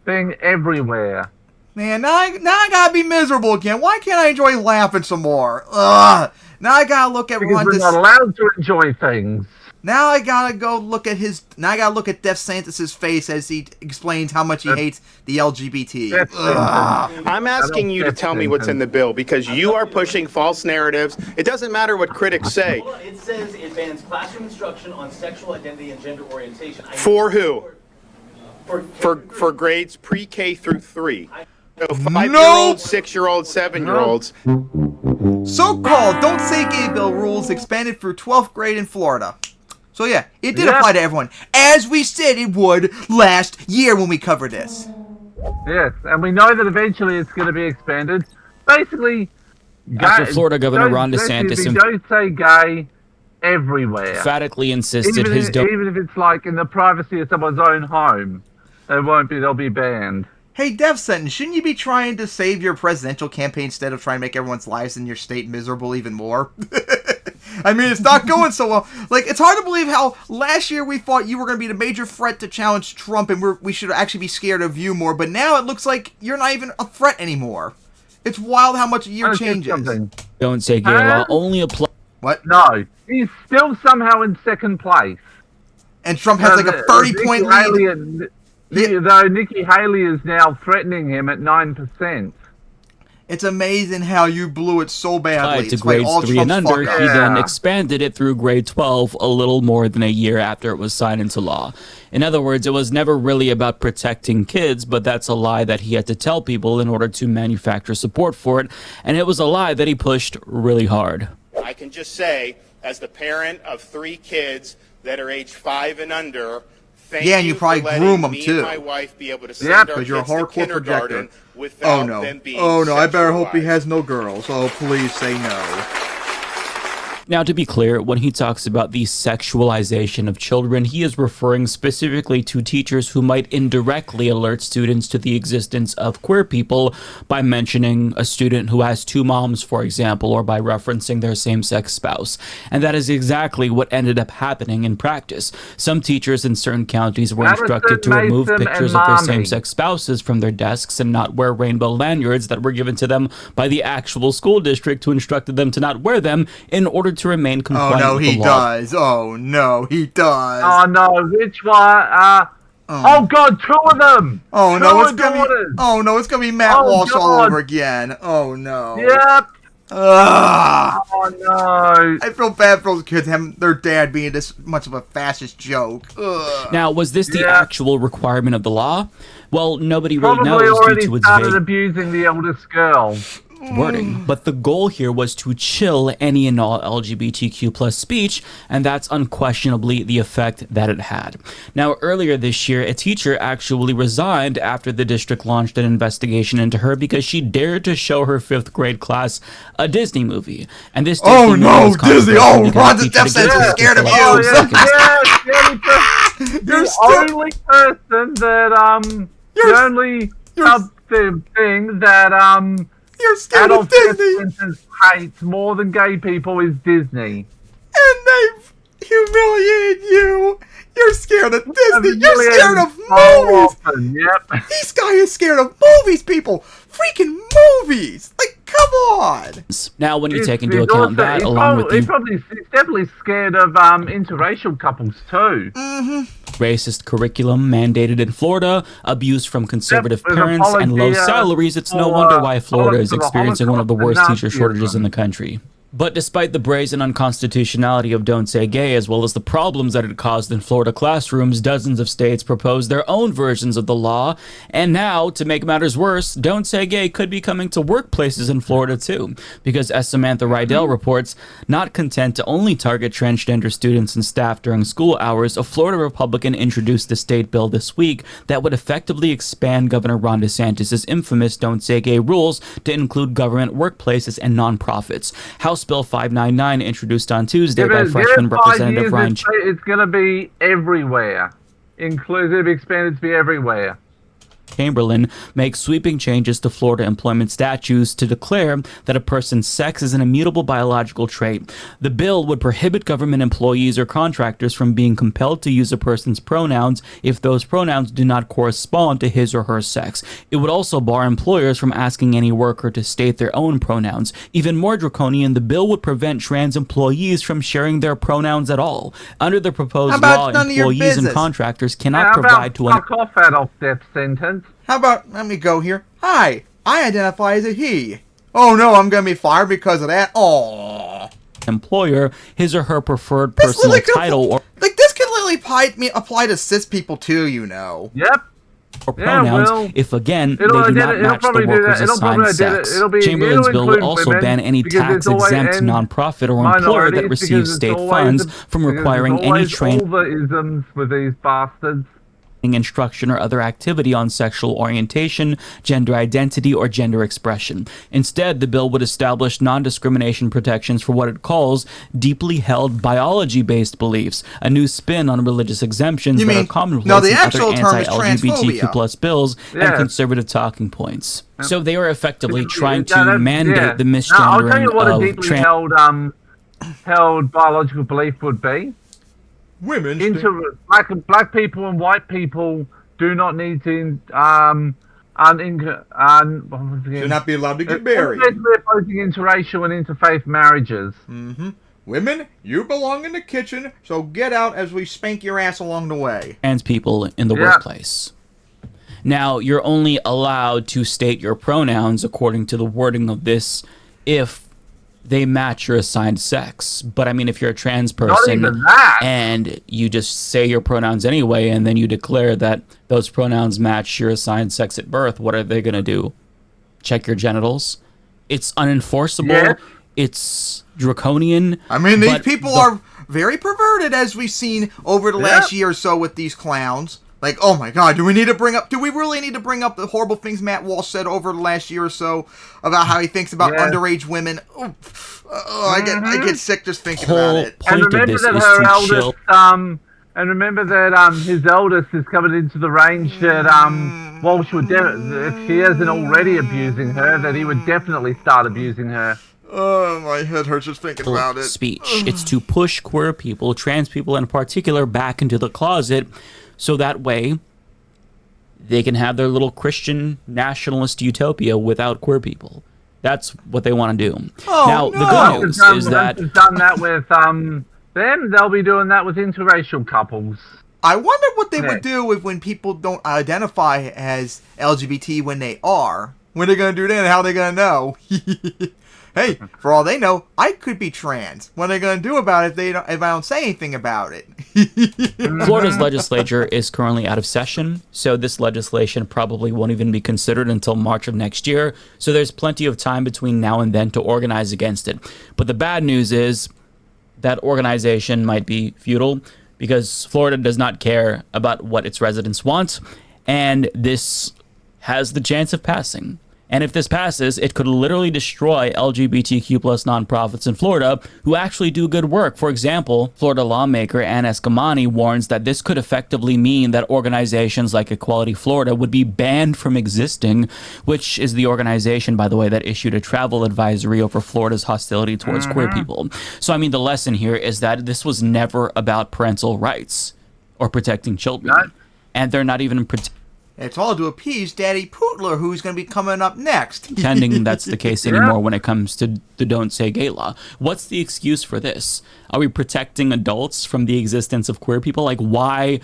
thing everywhere. Man, now I gotta be miserable again. Why can't I enjoy laughing some more? Ugh. Now I gotta look at Because Ron we're not allowed to enjoy things. Now I gotta go look at Now I gotta look at DeSantis' face as he explains how much he hates the LGBT. I'm asking you to tell me what's in the bill, because you are pushing false narratives. It doesn't matter what critics say. Well, it says it bans classroom instruction on sexual identity and gender orientation. For who? For grades pre-K through 3. So 5-year-olds, 6-year-olds, 7-year-olds. So-called Don't Say Gay bill rules expanded through 12th grade in Florida. So yeah, it did apply to everyone, as we said it would last year when we covered this. Yes, and we know that eventually it's going to be expanded. Basically, After Florida Governor Ron DeSantis don't say gay everywhere. emphatically insisted Even his if it's like in the privacy of someone's own home, they'll be banned. Hey, Dev Sentence, shouldn't you be trying to save your presidential campaign instead of trying to make everyone's lives in your state miserable even more? I mean, it's not going so well. Like, it's hard to believe how last year we thought you were going to be the major threat to challenge Trump, and we should actually be scared of you more, but now it looks like you're not even a threat anymore. It's wild how much a year changes. Don't say gay law only apply. What? No, he's still somehow in second place. And Trump has like a 30-point lead. Though Nikki Haley is now threatening him at 9%. It's amazing how you blew it so badly. To It's like grades all 3 and Trump's under, fuck he up. then expanded it through grade 12 a little more than a year after it was signed into law. In other words, it was never really about protecting kids, but that's a lie that he had to tell people in order to manufacture support for it, and it was a lie that he pushed really hard. I can just say, as the parent of 3 kids that are age 5 and under, thank Yeah, and you for probably letting groom 'em me too. and my wife be able to send Yeah, our because you're a kids to hardcore kindergarten projector. without Oh no. them being Oh no, I better hope he sexualized. has no girls. Oh, please say no. Now, to be clear, when he talks about the sexualization of children, he is referring specifically to teachers who might indirectly alert students to the existence of queer people by mentioning a student who has two moms, for example, or by referencing their same-sex spouse. And that is exactly what ended up happening in practice. Some teachers in certain counties were instructed to remove pictures of their same-sex spouses from their desks and not wear rainbow lanyards that were given to them by the actual school district, who instructed them to not wear them in order to remain compliant with the law. Oh no, he does. Oh no, which one? Oh god, two of them! Oh no, it's gonna be Matt Walsh all over again. Oh no. Yep. Oh no. I feel bad for those kids having their dad being this much of a fascist joke. Ugh. Now, was this the actual requirement of the law? Well, nobody really Probably knows already due to its started vague abusing the eldest girl. wording, but the goal here was to chill any and all LGBTQ plus speech, and that's unquestionably the effect that it had. Now, earlier this year, a teacher actually resigned after the district launched an investigation into her because she dared to show her 5th grade class a Disney movie. And this Disney movie was Disney! Oh, Ron DeSantis is scared of you! You're the only person that, the only thing that, you're scared Adolf of Disney! hates more than gay people is Disney. And they've humiliated you! You're scared of Disney! You're scared of movies! Yep. This guy is scared of movies, people! Freaking movies! Like, come on! Now, when you take into account that, along with the... He's definitely scared of interracial couples, too. Racist curriculum mandated in Florida, abuse from conservative parents, and low salaries, it's no wonder why Florida is experiencing one of the worst teacher shortages in the country. But despite the brazen unconstitutionality of Don't Say Gay, as well as the problems that it caused in Florida classrooms, dozens of states proposed their own versions of the law. And now, to make matters worse, Don't Say Gay could be coming to workplaces in Florida too. Because as Samantha Rydell reports, not content to only target transgender students and staff during school hours, a Florida Republican introduced a state bill this week that would effectively expand Governor Ron DeSantis' infamous Don't Say Gay rules to include government workplaces and nonprofits. House Bill 599, introduced on Tuesday by freshman Representative Ryan. It's going to be everywhere. Inclusive, expanded to be everywhere. Chamberlain makes sweeping changes to Florida employment statutes to declare that a person's sex is an immutable biological trait. The bill would prohibit government employees or contractors from being compelled to use a person's pronouns if those pronouns do not correspond to his or her sex. It would also bar employers from asking any worker to state their own pronouns. Even more draconian, the bill would prevent trans employees from sharing their pronouns at all. Under the proposed law, employees and contractors cannot provide to an... Fuck off, Adolf death sentence. How about, let me go here. Hi, I identify as a he. Oh no, I'm gonna be fired because of that. Aww. Employer, his or her preferred personal title or... Like, this can literally apply to cis people too, you know. Yep. Or pronouns, if again, they do not match the worker's assigned sex. Chamberlain's bill would also ban any tax-exempt nonprofit or employer that receives state funds from requiring any training. All the isms with these bastards. Instruction or other activity on sexual orientation, gender identity, or gender expression. Instead, the bill would establish non-discrimination protections for what it calls deeply held biology-based beliefs, a new spin on religious exemptions that are commonplace in other anti-LGBTQ plus bills and conservative talking points. So they are effectively trying to mandate the misgendering I'll tell you what a deeply of held biological belief would be. Women black people and white people do not need to do not be allowed to get married. They're opposing interracial and interfaith marriages. Women, you belong in the kitchen, so get out as we spank your ass along the way. Trans people in the workplace. Now, you're only allowed to state your pronouns according to the wording of this if they match your assigned sex. But I mean, if you're a trans person and you just say your pronouns anyway, and then you declare that those pronouns match your assigned sex at birth, what are they going to do? Check your genitals? It's unenforceable. Yeah. It's draconian. I mean, these people are very perverted, as we've seen over the last year or so with these clowns. Like, oh my God, do we really need to bring up the horrible things Matt Walsh said over the last year or so about how he thinks about underage women? I get sick just thinking about it. And remember that her eldest, and remember that his eldest is coming into the range that Walsh would if he isn't already abusing her, that he would definitely start abusing her. Oh, my head hurts just thinking about it. Speech. It's to push queer people, trans people in particular, back into the closet, so that way they can have their little Christian nationalist utopia without queer people. That's what they want to do. Now, the good news is that... They've done that with them, they'll be doing that with interracial couples. I wonder what they would do when people don't identify as LGBT when they are. When they're going to do that and how they're going to know. Hey, for all they know, I could be trans. What are they going to do about it if I don't say anything about it? Florida's legislature is currently out of session, so this legislation probably won't even be considered until March of next year, so there's plenty of time between now and then to organize against it. But the bad news is that organization might be futile, because Florida does not care about what its residents want, and this has the chance of passing. And if this passes, it could literally destroy LGBTQ plus nonprofits in Florida who actually do good work. For example, Florida lawmaker Ann Escamani warns that this could effectively mean that organizations like Equality Florida would be banned from existing, which is the organization, by the way, that issued a travel advisory over Florida's hostility towards queer people. So, I mean, the lesson here is that this was never about parental rights or protecting children. And they're not even it's all to appease Daddy Pootler, who's going to be coming up next. Pretending that's the case anymore when it comes to the Don't Say Gay law. What's the excuse for this? Are we protecting adults from the existence of queer people? Like, why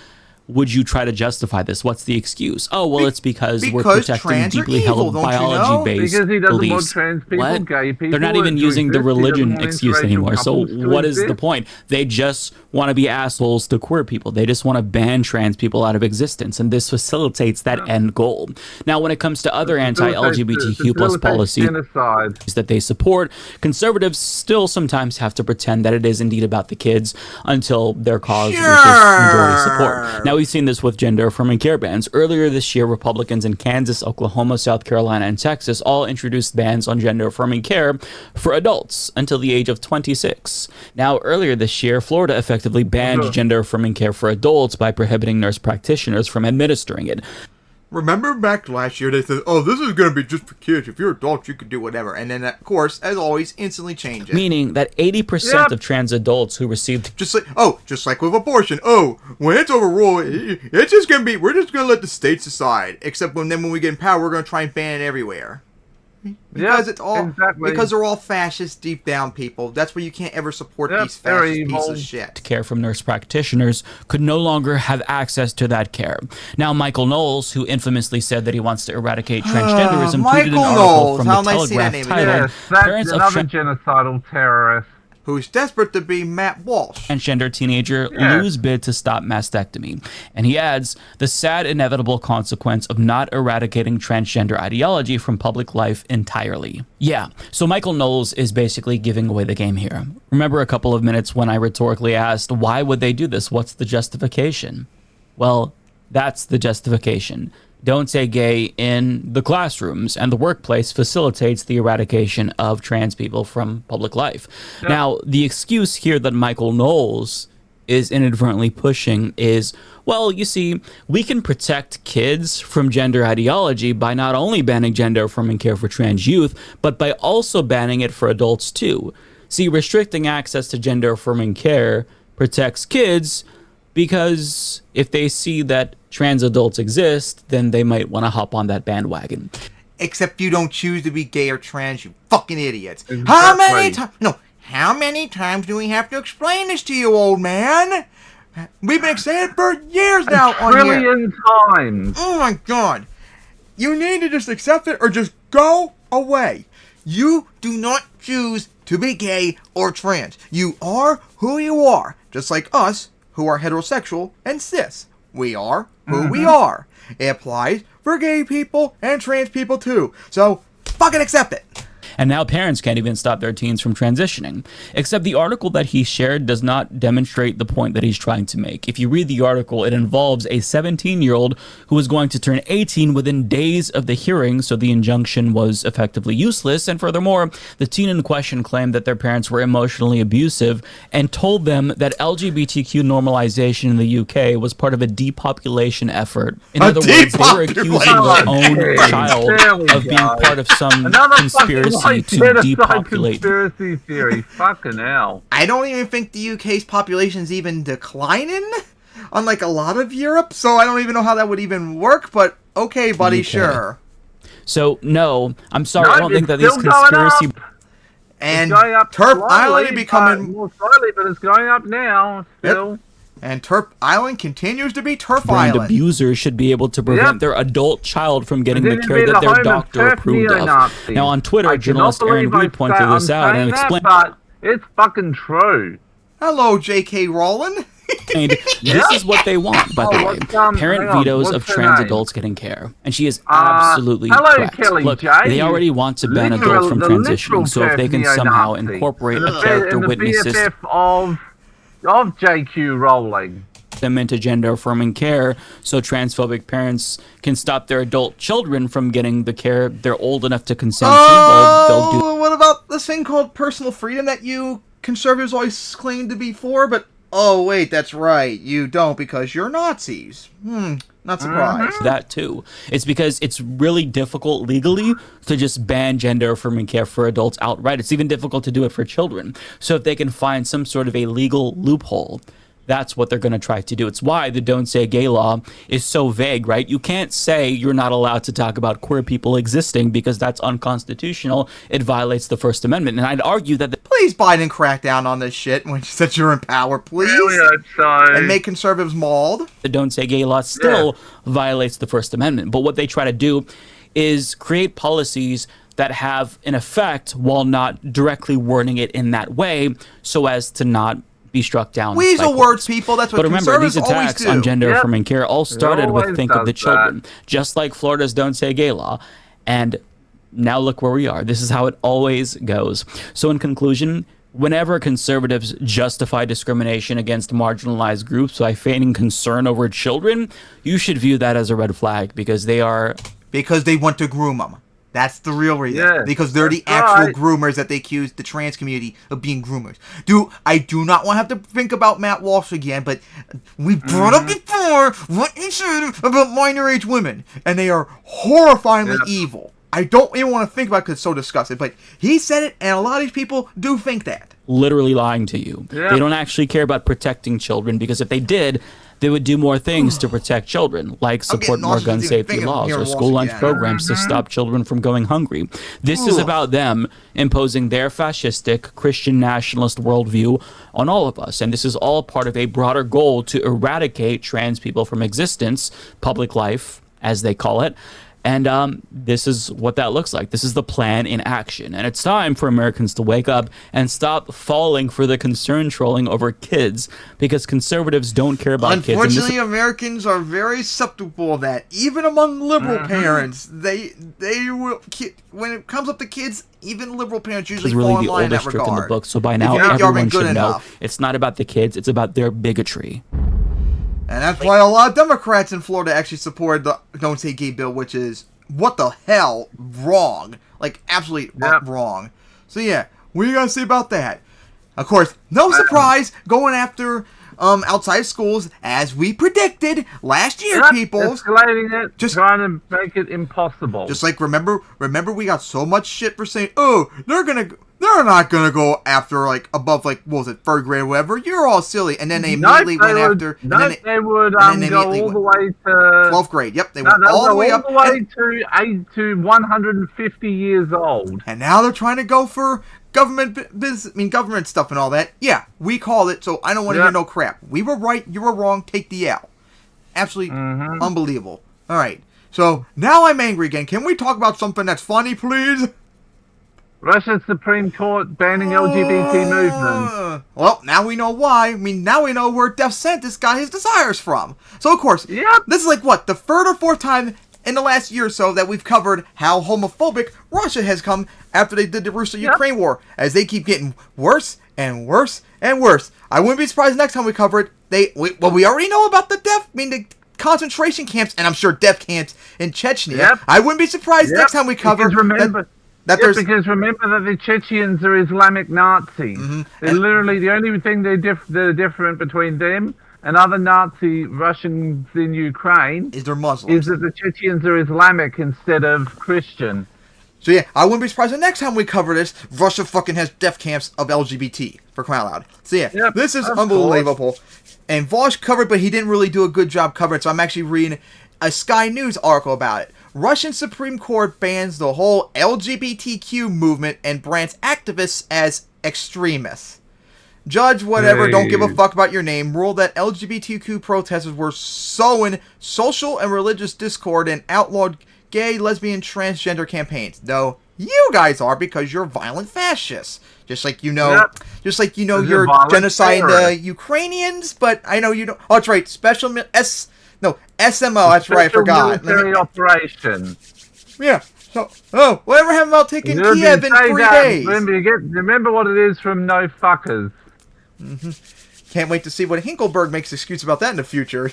would you try to justify this? What's the excuse? Oh, well, it's because we're protecting deeply held biology-based because he doesn't beliefs. Want trans people, gay people. They're not even using the religion excuse anymore. So what is the point? They just want to be assholes to queer people. They just want to ban trans people out of existence, and this facilitates that end goal. Now, when it comes to other anti-LGBTQ plus policies that they support, conservatives still sometimes have to pretend that it is indeed about the kids until their cause reaches majority support. Now, we've seen this with gender-affirming care bans. Earlier this year, Republicans in Kansas, Oklahoma, South Carolina, and Texas all introduced bans on gender-affirming care for adults until the age of 26. Now, earlier this year, Florida effectively banned gender-affirming care for adults by prohibiting nurse practitioners from administering it. Remember back last year, they said, oh, this is going to be just for kids. If you're adults, you can do whatever. And then, of course, as always, instantly changes. Meaning that 80% of trans adults who received... Just like with abortion. Oh, when it's overruled, it's just going to be... We're just going to let the states decide. Except when we get in power, we're going to try and ban it everywhere. Because it's all because they're all fascist deep down people. That's why you can't ever support these fascist pieces of shit. Care from nurse practitioners could no longer have access to that care. Now, Michael Knowles, who infamously said that he wants to eradicate transgenderism, tweeted an article from the Telegraph titled "Parents of another genocidal terrorist." Who's desperate to be Matt Walsh. Transgender teenager lose bid to stop mastectomy. And he adds, the sad inevitable consequence of not eradicating transgender ideology from public life entirely. Yeah, so Michael Knowles is basically giving away the game here. Remember a couple of minutes when I rhetorically asked, why would they do this? What's the justification? Well, that's the justification. Don't Say Gay in the classrooms and the workplace facilitates the eradication of trans people from public life. Yeah. Now, the excuse here that Michael Knowles is inadvertently pushing is, well, you see, we can protect kids from gender ideology by not only banning gender-affirming care for trans youth, but by also banning it for adults too. See, restricting access to gender-affirming care protects kids because if they see that trans adults exist, then they might want to hop on that bandwagon. Except you don't choose to be gay or trans, you fucking idiots. How many times do we have to explain this to you, old man? We've been saying it for years now on here. A trillion times. Oh my god. You need to just accept it or just go away. You do not choose to be gay or trans. You are who you are, just like us, who are heterosexual and cis. We are who we are. It applies for gay people and trans people too. So, fucking accept it. And now parents can't even stop their teens from transitioning. Except the article that he shared does not demonstrate the point that he's trying to make. If you read the article, it involves a 17-year-old who was going to turn 18 within days of the hearing, so the injunction was effectively useless. And furthermore, the teen in question claimed that their parents were emotionally abusive and told them that LGBTQ normalization in the UK was part of a depopulation effort. In other words, they were accusing their own child of being part of some conspiracy to depopulate. Conspiracy theory. Fucking hell. I don't even think the UK's population is even declining, unlike a lot of Europe, so I don't even know how that would even work, but okay, buddy, sure. So, no, I'm sorry, I don't think that these conspiracy... And Turp Island becoming... More slowly, but it's going up now, still. Yep. And Turp Island continues to be Turf Brand Island. abusers should be able to prevent their adult child from getting the care that their doctor approved of. Now, on Twitter, journalist Aaron Greed pointed this out and explained... But it's fucking true. Hello, J.K. Rowling. This is what they want, by the way. Parent vetoes of trans adults getting care. And she is absolutely correct. Kelly Look, J. they already want to ban adults from transitioning, so if they can somehow incorporate a character witness system of J.Q. Rowling them into gender-affirming care, so transphobic parents can stop their adult children from getting the care they're old enough to consent to, well, they'll do. What about this thing called personal freedom that you conservatives always claim to be for, but oh, wait, that's right. You don't because you're Nazis. Not surprised. That, too. It's because it's really difficult legally to just ban gender-affirming care for adults outright. It's even difficult to do it for children. So if they can find some sort of a legal loophole, that's what they're going to try to do. It's why the Don't Say Gay law is so vague, right? You can't say you're not allowed to talk about queer people existing because that's unconstitutional. It violates the First Amendment. And I'd argue that... Please, Biden, crack down on this shit since you're in power, please. And make conservatives mauled. The Don't Say Gay law still violates the First Amendment. But what they try to do is create policies that have an effect while not directly wording it in that way so as to not be struck down. Weasel words, people. That's what But remember, these conservatives always attacks do. on gender-affirming care all started with always Think of the does Children, just like Florida's Don't Say Gay law. And now look where we are. This is how it always goes. So in conclusion, whenever conservatives justify discrimination against marginalized groups by feigning concern over children, you should view that as a red flag because they are... Because they want to groom them. That's the real reason. Yeah, because they're the actual groomers that they accuse the trans community of being groomers. I do not want to have to think about Matt Walsh again, but we brought up before what he said about minor age women, and they are horrifyingly evil. I don't even want to think about it because it's so disgusting, but he said it, and a lot of these people do think that. Literally lying to you. They don't actually care about protecting children because if they did, they would do more things to protect children, like support more gun safety laws or school lunch programs to stop children from going hungry. This is about them imposing their fascistic, Christian nationalist worldview on all of us. And this is all part of a broader goal to eradicate trans people from existence, public life, as they call it. And this is what that looks like. This is the plan in action. And it's time for Americans to wake up and stop falling for the concern trolling over kids because conservatives don't care about kids. Unfortunately, Americans are very susceptible of that. Even among liberal parents, they will... When it comes up to kids, even liberal parents usually fall in line in that regard. This is really the oldest trick in the book, so by now everyone should know it's not about the kids, it's about their bigotry. And that's why a lot of Democrats in Florida actually supported the Don't Say Gay bill, which is, what the hell, wrong. Like, absolutely wrong. So yeah, what are you going to say about that? Of course, no surprise, going after outside schools, as we predicted last year, people. Escalating it, just trying to make it impossible. Just like, remember we got so much shit for saying, oh, they're not gonna go after, like, above, like, what was it, 3rd grade or whatever. You're all silly. And then they immediately went after... They would go all the way to... 12th grade, yep. They went all the way up. All the way to 150 years old. And now they're trying to go for government business, government stuff and all that. Yeah, we called it, so I don't want to hear no crap. We were right, you were wrong, take the L. Absolutely unbelievable. All right, so now I'm angry again. Can we talk about something that's funny, please? Russia's Supreme Court banning LGBT movement. Well, now we know why. Now we know where DeSantis got his desires from. So, of course, this is like, what, the 3rd or 4th time in the last year or so that we've covered how homophobic Russia has come after they did the Russia-Ukraine war, as they keep getting worse and worse and worse. I wouldn't be surprised next time we cover it. We already know about the concentration camps, and I'm sure death camps in Chechnya. Yep. I wouldn't be surprised next time we cover because remember that the Chechens are Islamic Nazis. They're literally the only thing they're different between them and other Nazi Russians in Ukraine is they're Muslims. Is that the Chechens are Islamic instead of Christian. So yeah, I wouldn't be surprised the next time we cover this, Russia fucking has death camps of LGBT, for crying out loud. So yeah, this is unbelievable. And Vosh covered, but he didn't really do a good job covering it, so I'm actually reading a Sky News article about it. Russian Supreme Court bans the whole LGBTQ movement and brands activists as extremists. Judge whatever, don't give a fuck about your name, ruled that LGBTQ protesters were sowing social and religious discord and outlawed gay, lesbian, transgender campaigns. Though you guys are, because you're violent fascists. Just like you're genociding the Ukrainians, but I know you don't. Oh, that's right. SMO. That's right. I forgot. Military operation. Yeah. So, whatever happened about taking Kiev in 3 days? Remember what it is from No Fuckers. Can't wait to see what Hinkelberg makes excuse about that in the future.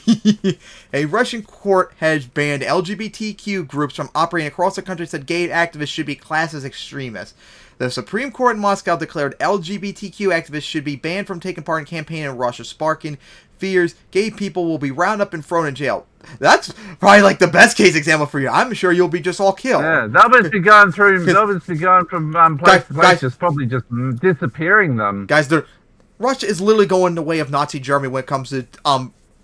A Russian court has banned LGBTQ groups from operating across the country, said gay activists should be classed as extremists. The Supreme Court in Moscow declared LGBTQ activists should be banned from taking part in campaign in Russia, sparking fears gay people will be rounded up and thrown in jail. That's probably like the best case example for you. I'm sure you'll be just all killed. Yeah, they'll be going from place to place, just probably just disappearing them. Guys, Russia is literally going the way of Nazi Germany when it comes to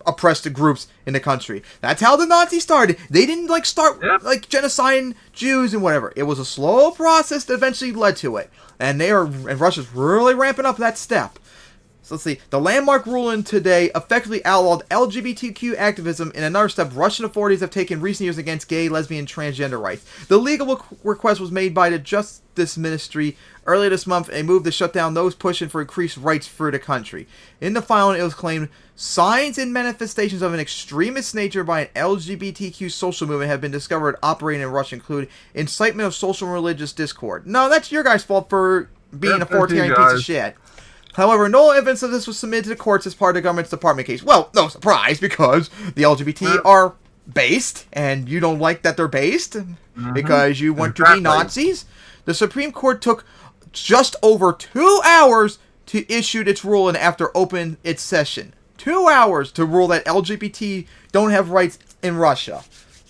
oppressed groups in the country. That's how the Nazis started. They didn't start genociding Jews and whatever. It was a slow process that eventually led to it. And Russia's really ramping up that step. So let's see. The landmark ruling today effectively outlawed LGBTQ activism. In another step, Russian authorities have taken recent years against gay, lesbian, transgender rights. The legal request was made by the Justice Ministry earlier this month, a move to shut down those pushing for increased rights through the country. In the filing, it was claimed signs and manifestations of an extremist nature by an LGBTQ social movement have been discovered operating in Russia, include incitement of social and religious discord. No, that's your guys' fault for being a authoritarian piece of shit. However, no evidence of this was submitted to the courts as part of the government's department case. Well, no surprise, because the LGBT are based, and you don't like that they're based, because you want to be Nazis. The Supreme Court took just over 2 hours to issue its ruling after opening its session. 2 hours to rule that LGBT don't have rights in Russia.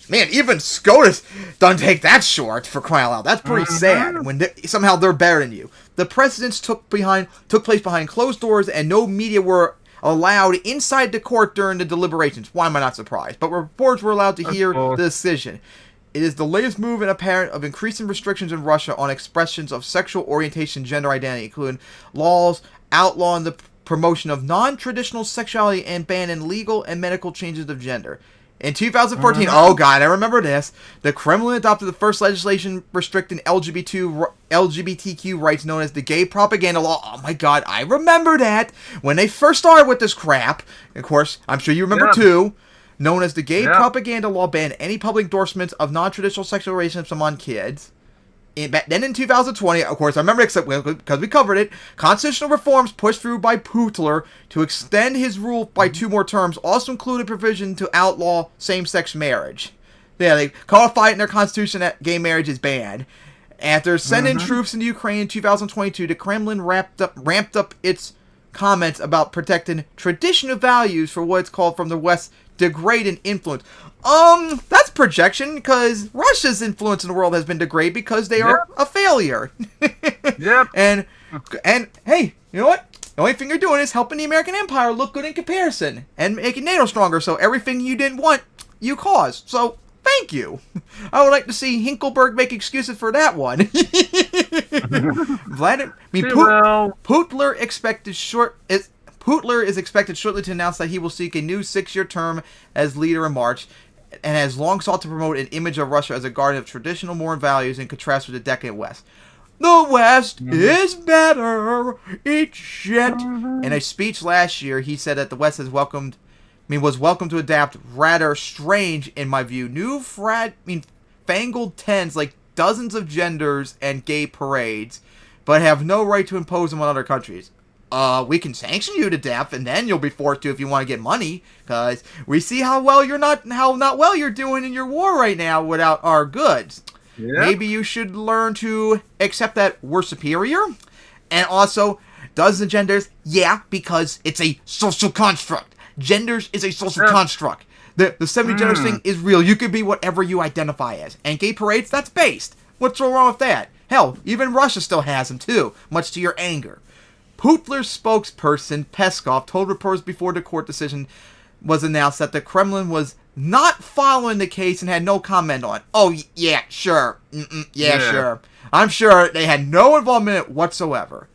Man, even SCOTUS doesn't take that short, for crying out loud. That's pretty sad when somehow they're better than you. The precedents took place behind closed doors, and no media were allowed inside the court during the deliberations. Why am I not surprised? But reporters were allowed to hear the decision. It is the latest move in a pattern of increasing restrictions in Russia on expressions of sexual orientation and gender identity, including laws outlawing the promotion of non-traditional sexuality and banning legal and medical changes of gender. In 2014, oh god, I remember this, the Kremlin adopted the first legislation restricting LGBTQ rights known as the gay propaganda law. Oh my god, I remember that. When they first started with this crap, of course, I'm sure you remember too, known as the gay propaganda law banned any public endorsements of non-traditional sexual relationships among kids. Then in 2020, of course, I remember because we covered it, constitutional reforms pushed through by Putler to extend his rule by 2 more terms also included provision to outlaw same-sex marriage. Yeah, they codified in their constitution that gay marriage is banned. After sending troops into Ukraine in 2022, the Kremlin ramped up its comments about protecting traditional values for what it's called from the West degrading influence. That's projection, because Russia's influence in the world has been degraded because they are a failure. And hey, you know what? The only thing you're doing is helping the American empire look good in comparison and making NATO stronger, so everything you didn't want, you caused. So, thank you. I would like to see Hinkelberg make excuses for that one. Putler is expected shortly to announce that he will seek a new 6-year term as leader in March, and has long sought to promote an image of Russia as a guardian of traditional moral values in contrast with the decadent West. The West is better. Eat shit. In a speech last year, he said that the West has welcomed was welcome to adapt. Rather strange, in my view. New fangled tens like dozens of genders and gay parades, but have no right to impose them on other countries. We can sanction you to adapt, and then you'll be forced to if you want to get money, because we see how not well you're doing in your war right now without our goods. Yeah. Maybe you should learn to accept that we're superior, and also, does the genders? Yeah, because it's a social construct. Genders is a social construct. The 70 genders thing is real. You can be whatever you identify as. And gay parades, that's based. What's so wrong with that? Hell, even Russia still has them too, much to your anger. Putin's spokesperson, Peskov, told reporters before the court decision was announced that the Kremlin was not following the case and had no comment on it. Oh, yeah, sure. Sure. I'm sure they had no involvement in it whatsoever.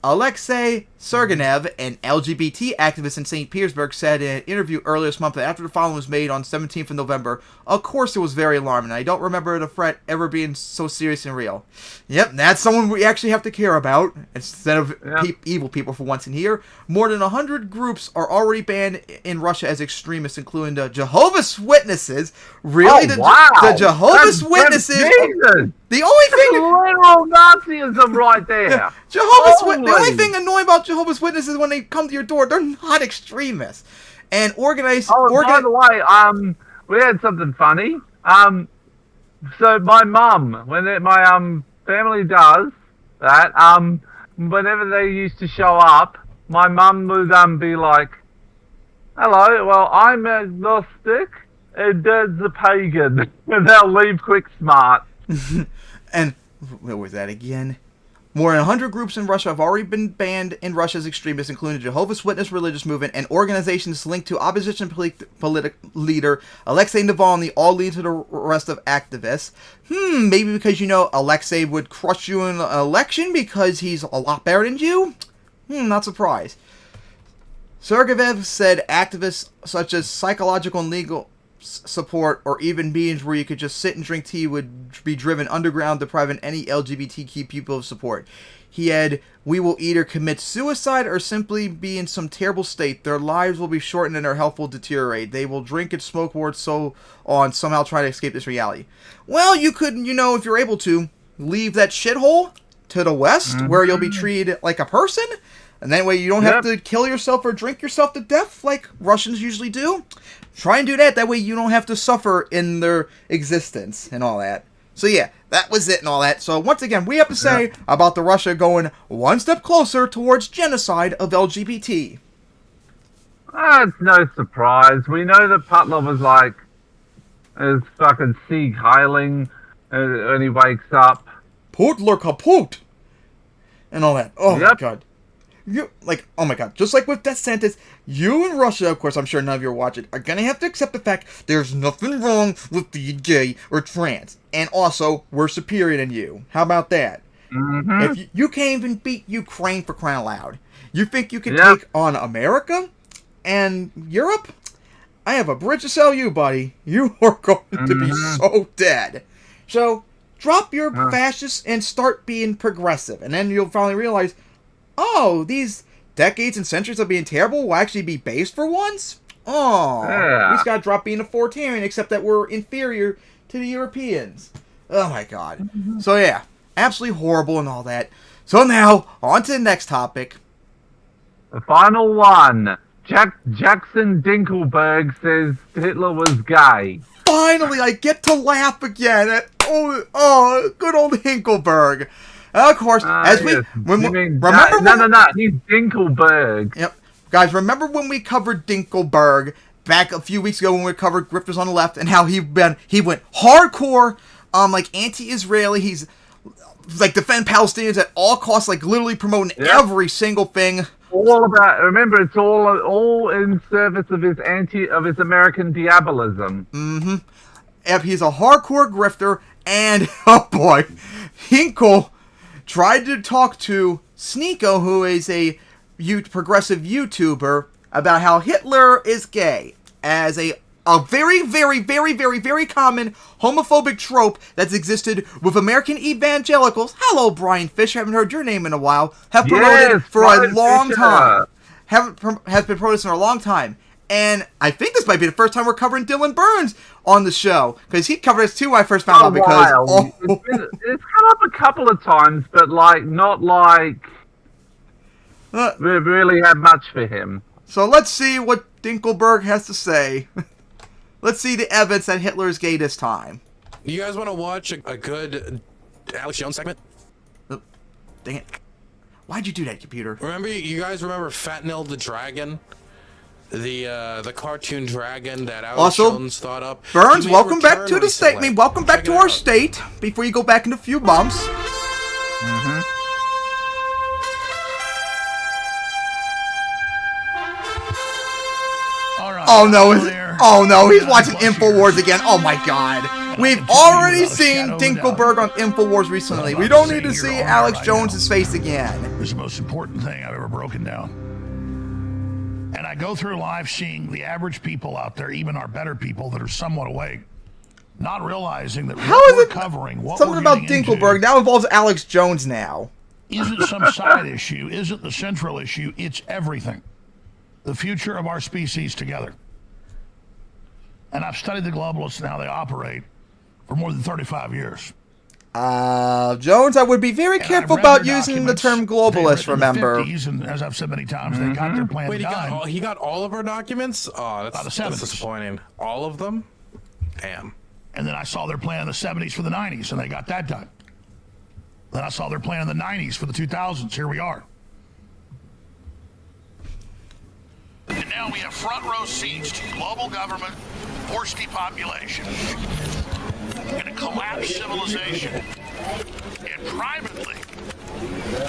Alexei Sergeyev, an LGBT activist in St. Petersburg, said in an interview earlier this month that after the filing was made on 17th of November, of course it was very alarming. I don't remember the threat ever being so serious and real. Yep, that's someone we actually have to care about, instead of evil people for once in here. More than 100 groups are already banned in Russia as extremists, including the Jehovah's Witnesses. Really? The Jehovah's Witnesses? The only thing... literal Nazism right there. The only thing annoying about Jehovah's Witnesses when they come to your door, they're not extremists. And organized... by the way, we had something funny. So my mum, when my family does that, whenever they used to show up, my mum would be like, "Hello, well, I'm agnostic, and Dad's a pagan." And they'll leave quick smart. And what was that again? More than 100 groups in Russia have already been banned in Russia as extremists, including the Jehovah's Witness religious movement and organizations linked to opposition political leader Alexei Navalny, all lead to the arrest of activists. Maybe because, Alexei would crush you in an election because he's a lot better than you? Not surprised. Sergeyev said activists such as psychological and legal support, or even meetings where you could just sit and drink tea, would be driven underground, depriving any LGBTQ people of support. He had, "We will either commit suicide or simply be in some terrible state. Their lives will be shortened and their health will deteriorate. They will drink and smoke more, so on, somehow try to escape this reality." Well, you could, if you're able to, leave that shithole to the west, where you'll be treated like a person, and that way you don't have to kill yourself or drink yourself to death like Russians usually do. Try and do that. That way you don't have to suffer in their existence and all that. So yeah, that was it and all that. So once again, we have to say about the Russia going one step closer towards genocide of LGBT. It's no surprise. We know that Putin was like his fucking Sieg Heiling when he wakes up. Putler kaput! And all that. Oh my god. Oh my god, just like with Death Sentence, you in Russia, of course, I'm sure none of you are watching, are gonna have to accept the fact there's nothing wrong with being gay or trans. And also, we're superior than you. How about that? If you can't even beat Ukraine, for crying out loud, you think you can take on America and Europe? I have a bridge to sell you, buddy. You are going to be so dead. So, drop your fascists and start being progressive. And then you'll finally realize, oh, these decades and centuries of being terrible will actually be based for once? Oh, we just gotta drop being authoritarian, except that we're inferior to the Europeans. Oh my god. So yeah, absolutely horrible and all that. So now, on to the next topic. The final one. Jackson Dinkelberg says Hitler was gay. Finally, I get to laugh again at, good old Hinkelberg. Of course, remember he's Dinkelberg. Yep, guys, remember when we covered Dinkelberg back a few weeks ago when we covered Grifters on the Left and how he went hardcore, like anti-Israeli. He's like defend Palestinians at all costs, like literally promoting every single thing. All about. Remember, it's all in service of his American diabolism. He's a hardcore grifter, and oh boy, Hinkle tried to talk to Sneeko, who is a progressive YouTuber, about how Hitler is gay, as a very, very, very, very, very common homophobic trope that's existed with American evangelicals. Hello, Brian Fisher. Haven't heard your name in a while. Have promoted for a long time. Has been promoted for a long time. And I think this might be the first time we're covering Dylan Burns on the show, because he covered us too when I first found out, because... It's come up a couple of times, but, like, not like... we really had much for him. So let's see what Dinkelberg has to say. Let's see the evidence that Hitler is gay this time. You guys want to watch a good Alex Jones segment? Oh, dang it. Why'd you do that, computer? You guys remember Fentanyl the Dragon? The cartoon dragon that Alex Jones thought up? Burns, welcome back to the state. Welcome back to our state before you go back in a few bumps. Mm-hmm. Oh no, he's watching InfoWars again. Oh my god. We've already seen Dinkelberg on InfoWars recently. We don't need to see Alex Jones's face again. This is the most important thing I've ever broken down. And I go through life seeing the average people out there, even our better people that are somewhat awake, not realizing that what we're covering, what something we're about getting Dinkelberg now involves Alex Jones now. Isn't some side issue, isn't the central issue, it's everything. The future of our species together. And I've studied the globalists and how they operate for more than 35 years. Jones, I would be very careful about using the term globalist, remember. And as I've said many times, they got their plan Wait, done. he got all of our documents? Oh, that's disappointing. All of them? Damn. And then I saw their plan in the 70s for the 90s, and they got that done. Then I saw their plan in the 90s for the 2000s. Here we are. And now we have front row seats to global government, forced depopulation, going to collapse civilization. And privately,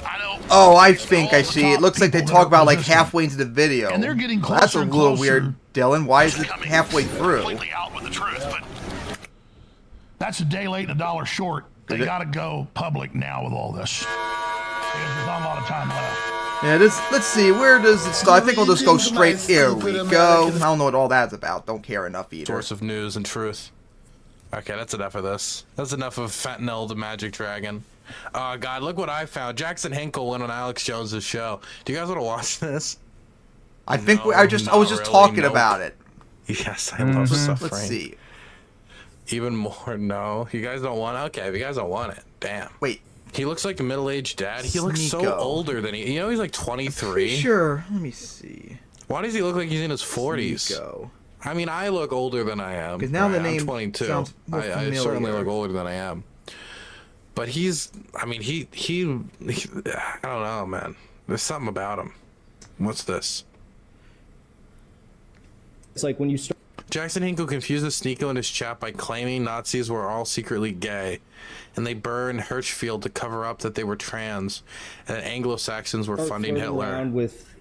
I know. Oh, I think I see. It looks like they talk about like halfway into the video. And they're getting That's a closer and little closer weird, Dylan. Why is it halfway through? Completely out with the truth, but that's a day late and a dollar short. They got to go public now with all this. Because there's not a lot of time left. Yeah, let's see, where does it start? I think we'll just go straight. Here we go. I don't know what all that's about. Don't care enough either. Source of news and truth. Okay, that's enough of this. That's enough of Fentanyl the Magic Dragon. Oh, God, look what I found. Jackson Hinkle went on Alex Jones' show. Do you guys want to watch this? I think I was just talking about it. Yes, I love suffering. Let's see. Even more, no. You guys don't want it? Okay, if you guys don't want it, damn. Wait. He looks like a middle-aged dad. He looks so older than he... You know, he's like 23. Sure. Let me see. Why does he look like he's in his 40s? I mean, I look older than I am. Because now the name I'm 22. sounds more I familiar. certainly look older than I am. But he's... I mean, he I don't know, man. There's something about him. What's this? It's like when you start... Jackson Hinkle confuses Sneeko in his chat by claiming Nazis were all secretly gay, and they burned Hirschfeld to cover up that they were trans, and that Anglo-Saxons were funding Hitler. Around with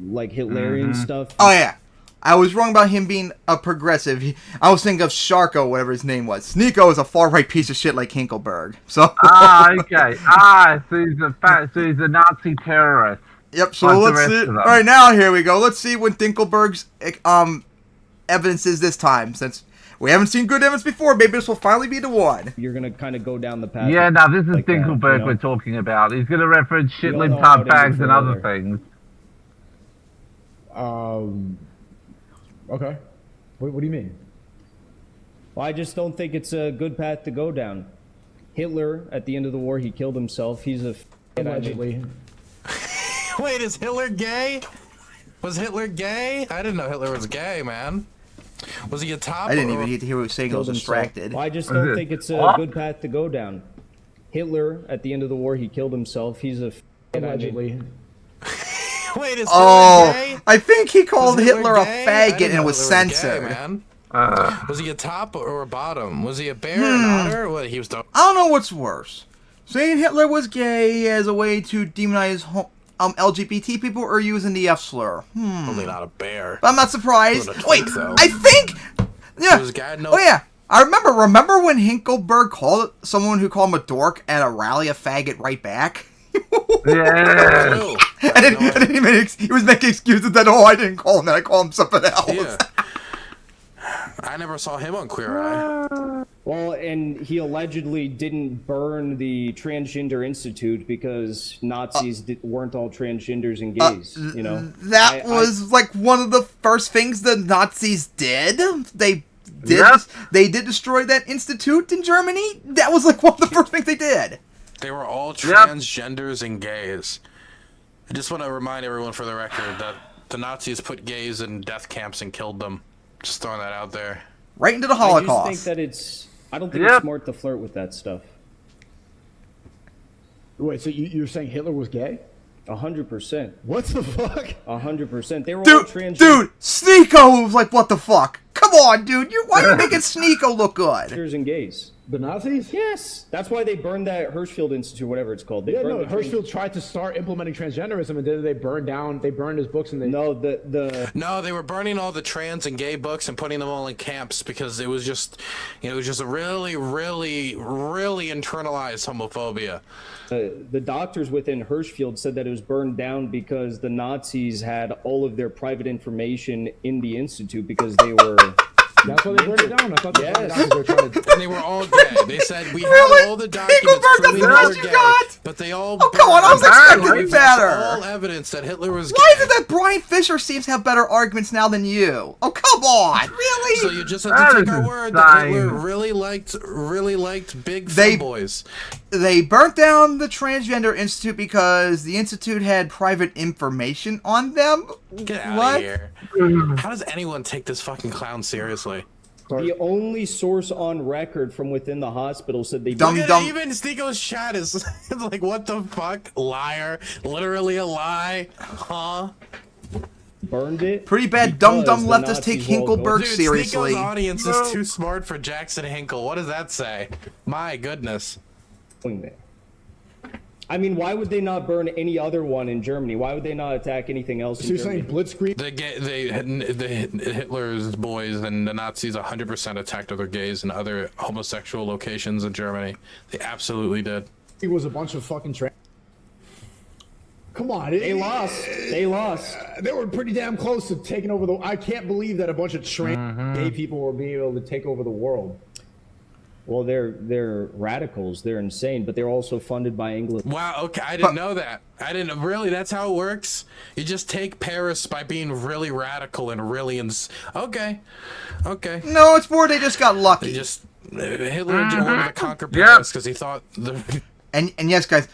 like Hitlerian stuff. Oh yeah, I was wrong about him being a progressive. I was thinking of Sharko, whatever his name was. Sneeko is a far-right piece of shit like Hinkelberg. So Okay. So he's a Nazi terrorist. Yep. So let's see. All right, now here we go. Let's see what Dinkelberg's evidence is this time, since we haven't seen good evidence before. Maybe this will finally be the one. You're gonna kind of go down the path. Yeah, now this is like Dinkelberg we're talking about. He's gonna reference shit libtard fags and other things. Okay. What do you mean? Well, I just don't think it's a good path to go down. Hitler, at the end of the war, he killed himself. He's a allegedly. Wait, is Hitler gay? Was Hitler gay? I didn't know Hitler was gay, man. Was he a top? I didn't even need to hear what he was saying. I was distracted. Well, I just don't think it's a good path to go down. Hitler, at the end of the war, he killed himself. He's a allegedly. Wait, is Hitler gay? I think he called Hitler a gay? faggot and it was censored. Man. Was he a top or a bottom? Was he a bear, an otter? What, he was the... I don't know what's worse. Saying Hitler was gay as a way to demonize LGBT people, or using the F slur. Probably not a bear. But I'm not surprised. Wait, though. I think... Yeah. No... Oh, yeah. I remember when Hinkelberg called someone who called him a dork at a rally a faggot right back? Yeah. And he was making excuses that, I didn't call him that. I called him something else. Yeah. I never saw him on Queer Eye. Well, and he allegedly didn't burn the Transgender Institute because Nazis weren't all transgenders and gays. You know, that was like one of the first things the Nazis did. They did destroy that institute in Germany. That was like one of the first things they did. They were all transgenders and gays. I just want to remind everyone for the record that the Nazis put gays in death camps and killed them. Just throwing that out there. Right into the Holocaust. I just think that I don't think it's smart to flirt with that stuff. Wait, so you're saying Hitler was gay? 100%. What the fuck? 100%. They were all transgender. Dude, Sneeko was like, what the fuck? Come on, dude. Why are you making Sneeko look good? Transgenders and gays. The Nazis? Yes. That's why they burned that Hirschfeld Institute, whatever it's called. Hirschfeld tried to start implementing transgenderism, and then they burned his books, and they... No, they were burning all the trans and gay books and putting them all in camps because it was just a really, really, really internalized homophobia. The doctors within Hirschfeld said that it was burned down because the Nazis had all of their private information in the institute because they were... That's why they burned it down. I thought And they were all gay. They said we had all the documents proving they were gay, but they all. Oh come on! I was expecting better. All evidence that Hitler was gay. Why is it that Brian Fisher seems to have better arguments now than you? Oh come on! Really? So you just have to take our word that Hitler really liked big femboys. They burnt down the Transgender Institute because the institute had private information on them. Get out of here! How does anyone take this fucking clown seriously? The only source on record from within the hospital said they... Even Sneeko's chat is like, what the fuck? Liar. Literally a lie. Huh? Burned it? Pretty bad dumb leftists take Hinkleberg seriously. Sneeko's audience is too smart for Jackson Hinkle. What does that say? My goodness. I mean, why would they not burn any other one in Germany? Why would they not attack anything else in Germany? Blitzkrieg? The Hitler's boys and the Nazis 100% attacked other gays and other homosexual locations in Germany. They absolutely did. He was a bunch of fucking Come on. They lost. They lost. They were pretty damn close to taking over I can't believe that a bunch of gay people were being able to take over the world. Well, they're radicals. They're insane, but they're also funded by England. Wow. Okay, I didn't know that. I didn't really. That's how it works. You just take Paris by being really radical and really okay. No, it's more they just got lucky. Hitler wanted to conquer Paris because he thought And yes, guys,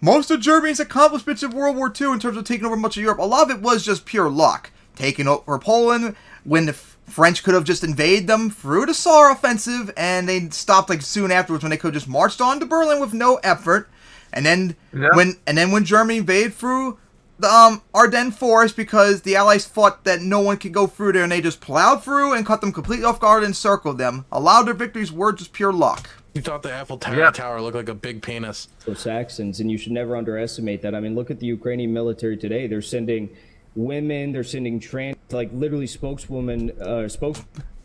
most of Germany's accomplishments in World War II in terms of taking over much of Europe, a lot of it was just pure luck. Taking over Poland when the French could have just invaded them through the Saar offensive, and they stopped like soon afterwards when they could have just marched on to Berlin with no effort. And then when Germany invaded through the Ardennes forest because the Allies thought that no one could go through there, and they just plowed through and cut them completely off guard and encircled them. A lot of their victories were just pure luck. You thought the Eiffel Tower looked like a big penis. So Saxons, and you should never underestimate that. I mean, look at the Ukrainian military today. They're sending women, they're sending trans, like literally spokeswomen,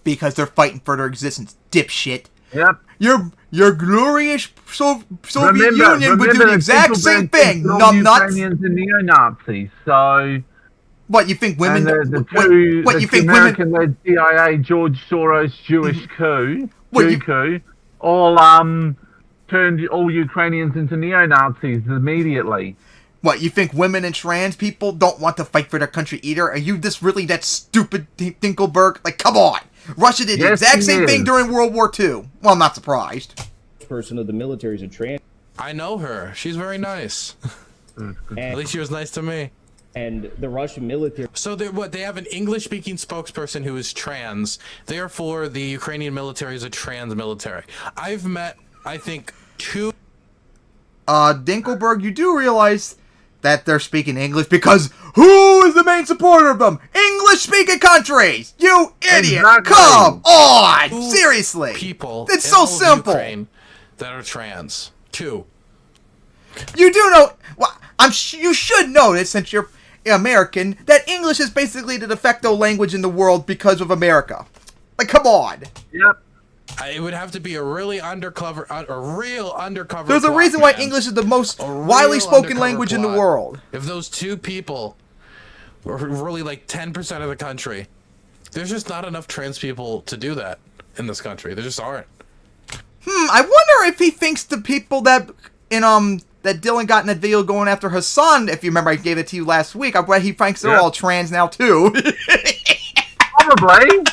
because they're fighting for their existence, dipshit. Yep. Your glorious Soviet Union would do the exact same thing. Ukrainians and neo-Nazis. So what you think women? American-led CIA, George Soros Jewish coup, all turned all Ukrainians into neo-Nazis immediately. What, you think women and trans people don't want to fight for their country either? Are you just really that stupid, Dinkelberg? Like, come on! Russia did the exact same thing during World War II. Well, I'm not surprised. Person of the military is a trans. I know her. She's very nice. At least she was nice to me. And the Russian military... So they have an English-speaking spokesperson who is trans. Therefore, the Ukrainian military is a trans military. I've met, I think, 2... Dinkelberg, you do realize that they're speaking English because who is the main supporter of them? English-speaking countries! You idiot! Exactly. Come on! Seriously! People it's so simple! Ukraine that are trans. 2. You do know... Well, you should know this since you're American, that English is basically the de facto language in the world because of America. Like, come on! Yep. It would have to be a really undercover, a real undercover. There's a reason why English is the most widely spoken language in the world. If those 2 people were really like 10% of the country, there's just not enough trans people to do that in this country. There just aren't. I wonder if he thinks the people that that Dylan got in that video going after Hassan, if you remember, I gave it to you last week. I bet he thinks they're all trans now too. Probably.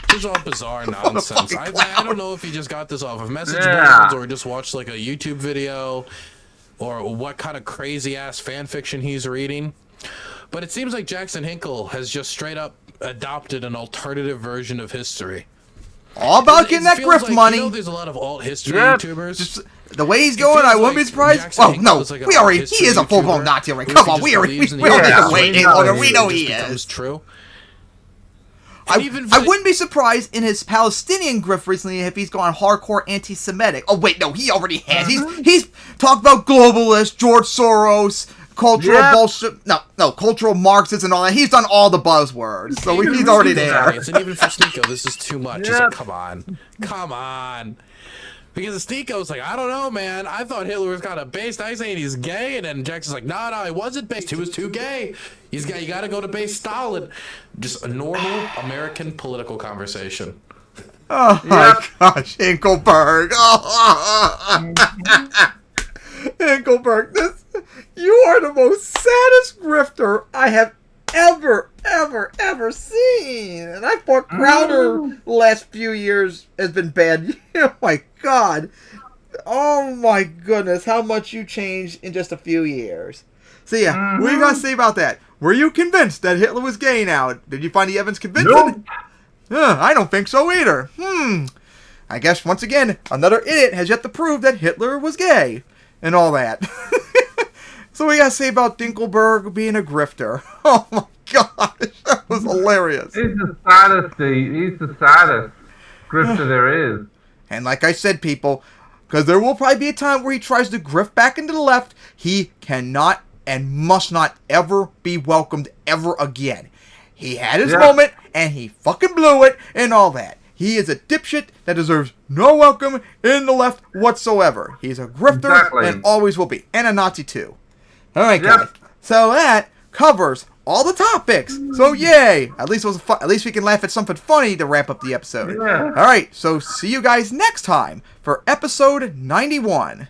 This is all bizarre nonsense. I don't know if he just got this off of message Yeah. boards or just watched like a YouTube video or what kind of crazy ass fan fiction he's reading. But it seems like Jackson Hinkle has just straight up adopted an alternative version of history. All about getting that grift money. You know, there's a lot of alt history Yep. YouTubers. Just the way he's going, I wouldn't be surprised. Jackson Oh Hinkle no, is like we an already. alt He is a history full-blown YouTuber Nazi already. who Come just on, we believes don't in need the to wait any longer. We know he becomes is. True. I wouldn't be surprised in his Palestinian grift recently if he's gone hardcore anti-Semitic. Oh wait, no, he already has. He's talked about globalists, George Soros, cultural bullshit. No, cultural Marxists and all that. He's done all the buzzwords, so he's already there. And even for Sneeko, this is too much. He's like, come on. Because Sneeko's like, I don't know, man. I thought Hitler was kind of based. Now he's saying he's gay, and then Jackson's like, no, he wasn't based. He was too gay. You got to go to base Stalin. Just a normal American political conversation. Oh my gosh, Hinkleberg. Hinkleberg, you are the most saddest grifter I have ever seen. And I thought Crowder the last few years has been bad. Oh my god. Oh my goodness, how much you changed in just a few years. So yeah, what are you gonna say about that? Were you convinced that Hitler was gay now? Did you find the evidence convincing? Nope. I don't think so either. I guess once again, another idiot has yet to prove that Hitler was gay. And all that. So what do you gotta say about Dinkelberg being a grifter? Oh my gosh, that was hilarious. He's the saddest, he's the saddest grifter there is. And like I said, people, because there will probably be a time where he tries to grift back into the left, he cannot and must not ever be welcomed ever again. He had his moment, and he fucking blew it, and all that. He is a dipshit that deserves no welcome in the left whatsoever. He's a grifter and always will be. And a Nazi too. Alright guys, so that covers all the topics. So yay! At least it was at least we can laugh at something funny to wrap up the episode. Alright, so see you guys next time for episode 91.